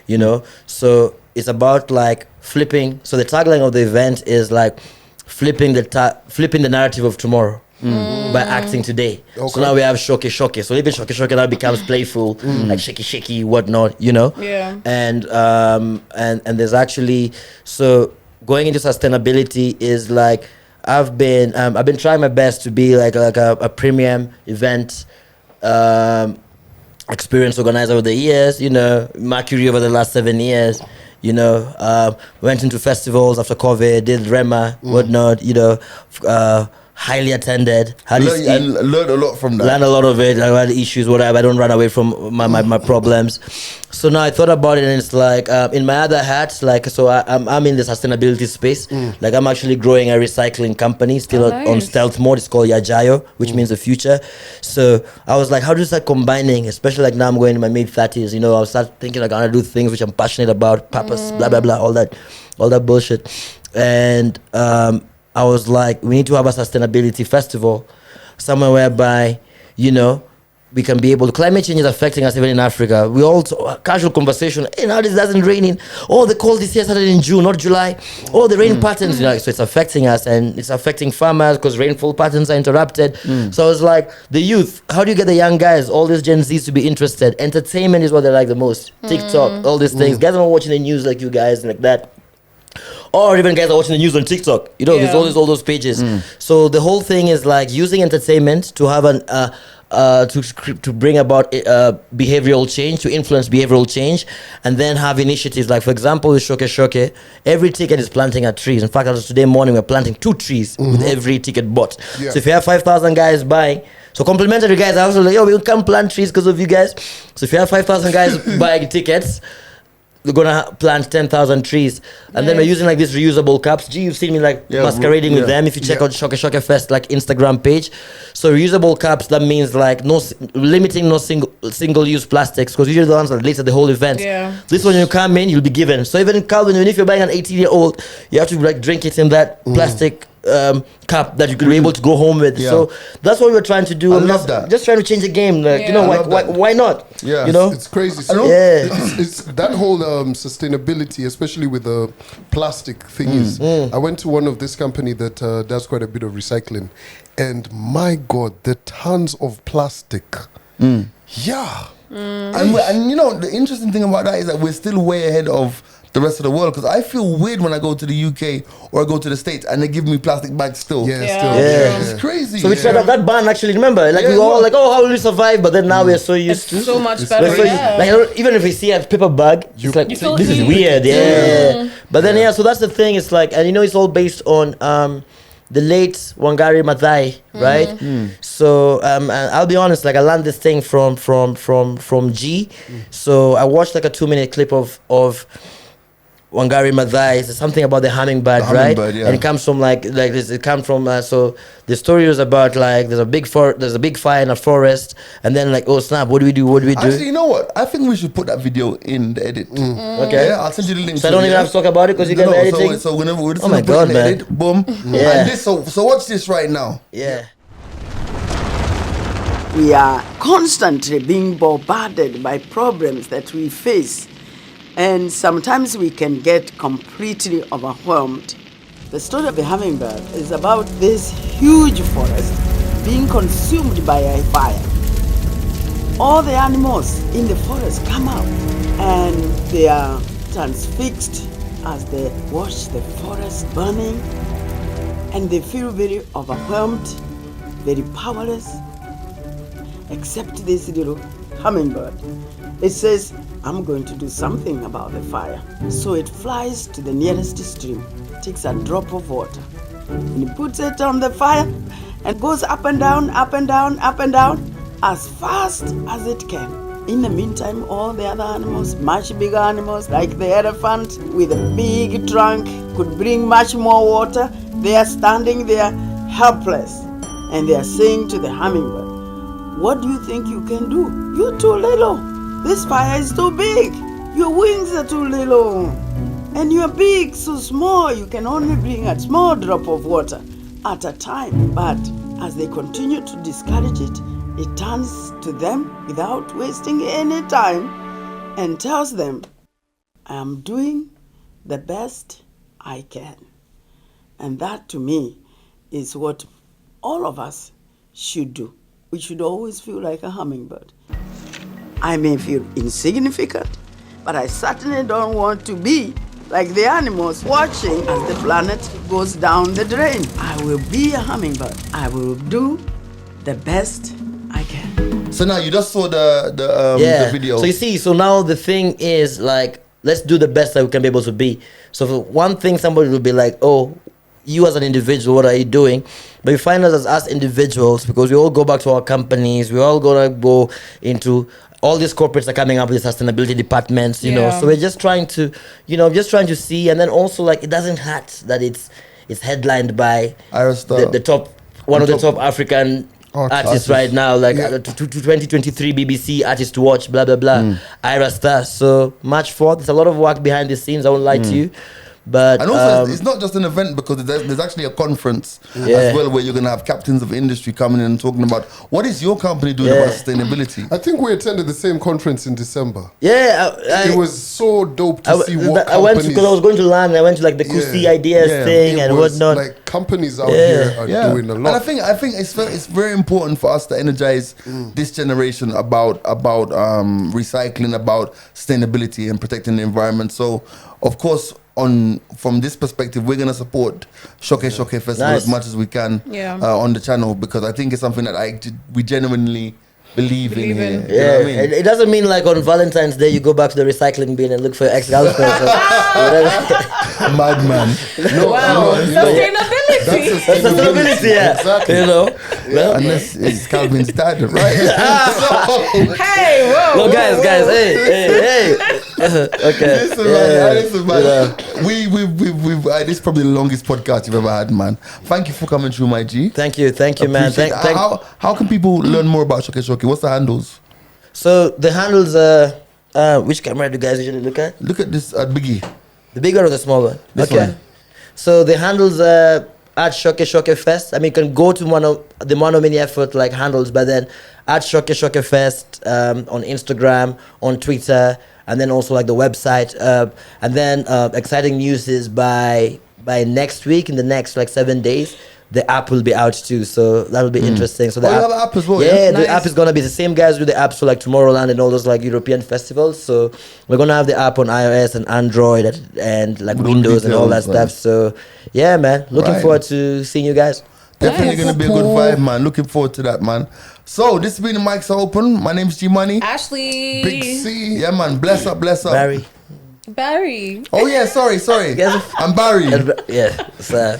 you know. So it's about like flipping. So the tagline of the event is like flipping the narrative of tomorrow. By acting today. Okay. So now we have Showcase. So even Showcase now becomes playful, like shaky, whatnot, you know. Yeah. And there's actually, so going into sustainability is like I've been trying my best to be like a premium event experience organizer over the years, you know, Mercury over the last 7 years. You know, went into festivals after COVID, did Rema, whatnot, you know, highly attended. And learned a lot from that. Learned a lot of it. I had issues, whatever. I don't run away from my problems. So now I thought about it, and it's like in my other hats, like so I'm in the sustainability space. Like I'm actually growing a recycling company, still on Nice. stealth mode. It's called Yajayo, which means the future. So I was like, how do you start combining? Especially like now I'm going in my mid-30s. You know, I'll start thinking like I want to do things which I'm passionate about, purpose, blah blah blah, all that bullshit, and I was like, we need to have a sustainability festival somewhere whereby, you know, we can be able to. Climate change is affecting us even in Africa. We all casual conversation. Hey, now this doesn't raining. Oh, the cold this year started in June, not July. Oh, the rain patterns. You know, so it's affecting us and it's affecting farmers because rainfall patterns are interrupted. So I was like, the youth. How do you get the young guys, all these Gen Zs, to be interested? Entertainment is what they like the most. TikTok, all these things. Guys are not watching the news like you guys like that. Or even guys are watching the news on TikTok. You know, there's all those pages. So the whole thing is like using entertainment to have to bring about behavioral change, to influence behavioral change, and then have initiatives like, for example, with Showcase, every ticket is planting a tree. In fact, as of today morning, we're planting 2 trees with every ticket bought. Yeah. So if you have 5,000 guys buying, so complimentary guys are also like, yo, we come plant trees because of you guys. So if you have 5,000 guys buying tickets, we're gonna plant 10,000 trees, and then we're using like these reusable cups. You've seen me like masquerading with them. If you check out Showcase Fest like Instagram page, so reusable cups. That means like limiting single use plastics, because usually the ones that later the whole event. Yeah. This one you come in, you'll be given. So even in Calvin, even if you're buying an 18-year-old, you have to like drink it in that plastic cup that you could be able to go home with. Yeah. So that's what we're trying to do. I I'm love that. just trying to change the game. Like, you know, I love that. why not? Yeah. You know. It's crazy. So Yeah. it's that whole sustainability, especially with the plastic thing is. I went to one of this company that does quite a bit of recycling, and my God, the tons of plastic. Yeah. And you know, the interesting thing about that is that we're still way ahead of the rest of the world, because I feel weird when I go to the UK or I go to the States and they give me plastic bags still. Yeah, Yeah. still. Yeah. It's crazy. So we tried out that ban actually. Remember, like Yeah, we were all no. like, "Oh, how will we survive?" But then now we're so used It's to. so much We're better. so Yeah. like, even if we see a paper bag, it's like You feel this is easy. weird. Yeah. But then so that's the thing. It's like, and it's all based on the late Wangari Maathai, right? So and I'll be honest, like I learned this thing from G. So I watched like a 2-minute clip of Wangari Maathai. It's something about the hummingbird, right? hummingbird, yeah. And it comes from like this. It comes from so the story was about like there's a big fire in a forest, and then like, oh snap, what do we do? Actually, you know what? I think we should put that video in the edit. Okay. Yeah, I'll send you the link. So I don't even have to talk about it because you No, get no, editing. so whenever we're just Oh my gonna put it God, in the man. edit, boom. Yeah. And this, so watch this right now. Yeah. We are constantly being bombarded by problems that we face, and sometimes we can get completely overwhelmed. The story of the hummingbird is about this huge forest being consumed by a fire. All the animals in the forest come out and they are transfixed as they watch the forest burning, and they feel very overwhelmed, very powerless, except this little hummingbird. It says, I'm going to do something about the fire. So it flies to the nearest stream, takes a drop of water, and it puts it on the fire and goes up and down, up and down, up and down, as fast as it can. In the meantime, all the other animals, much bigger animals like the elephant with a big trunk, could bring much more water. They are standing there helpless, and they are saying to the hummingbird, what do you think you can do? You're too little. This fire is too big. Your wings are too little. And you're big, so small. You can only bring a small drop of water at a time. But as they continue to discourage it, it turns to them without wasting any time and tells them, I am doing the best I can. And that to me is what all of us should do. We should always feel like a hummingbird. I may feel insignificant, but I certainly don't want to be like the animals watching as the planet goes down the drain. I will be a hummingbird. I will do the best I can. So now you just saw the video. So you see, so now the thing is like, let's do the best that we can be able to be. So for one thing, somebody will be like, oh, you as an individual, what are you doing? But we find us as us individuals, because we all go back to our companies, we're all gonna go into all these corporates are coming up with sustainability departments, you know. Yeah. So we're just trying to, just trying to see, and then also like it doesn't hurt that it's headlined by the top one of the top African artists right now, like 2023 BBC artist to watch, blah blah blah, Ira Star. So March 4th, there's a lot of work behind the scenes. I won't lie to you. But and also it's not just an event, because there's actually a conference as well, where you're going to have captains of industry coming in and talking about what is your company doing about sustainability. I think we attended the same conference in December. Yeah, it was so dope to see what I went companies... because I was going to learn. I went to like the Kusi Ideas thing It and was whatnot. like companies out here are doing a lot. And I think it's very important for us to energize this generation about recycling, about sustainability and protecting the environment. So of course, from this perspective, we're gonna support Shoke Festival as much as we can on the channel, because I think it's something that we genuinely believe in here. You know what I mean? It doesn't mean like on Valentine's Day you go back to the recycling bin and look for your ex-girlfriend or whatever. Madman. Sustainability. That's Sustainability, yeah. Exactly. You know? Well, unless it's Calvin's dad, right? Hey, whoa. no, guys, hey. Okay. Listen, man. This is probably the longest podcast you've ever had, man. Thank you for coming through, my G. Thank you, man. Appreciate it. How can people learn more about Shoke? What's the handles? So the handles which camera do you guys usually look at? Look at this Biggie. The big one or the small one? This one. So the handles at Shoke Fest. I mean, you can go to the Mono Mini Effort like handles, but then at Shoke Fest on Instagram, on Twitter, and then also like the website. And then exciting news is by next week, in the next like 7 days, the app will be out too, so that will be interesting. So the you have an app as well, yeah, yeah? the Nice. app is gonna be the same guys who do the apps for like Tomorrowland and all those like European festivals. So we're gonna have the app on iOS and Android and like With all Windows and all that details, man. stuff. So yeah, man, looking Right. forward to seeing you guys. Definitely Nice. gonna be a good vibe, man. Looking forward to that, man. So this has been the mics are open. My name's G Money. Ashley. Big C. Yeah, man. Bless up, bless up. Barry. Barry. Oh yeah, sorry. Yes. I'm Barry. Yeah. So,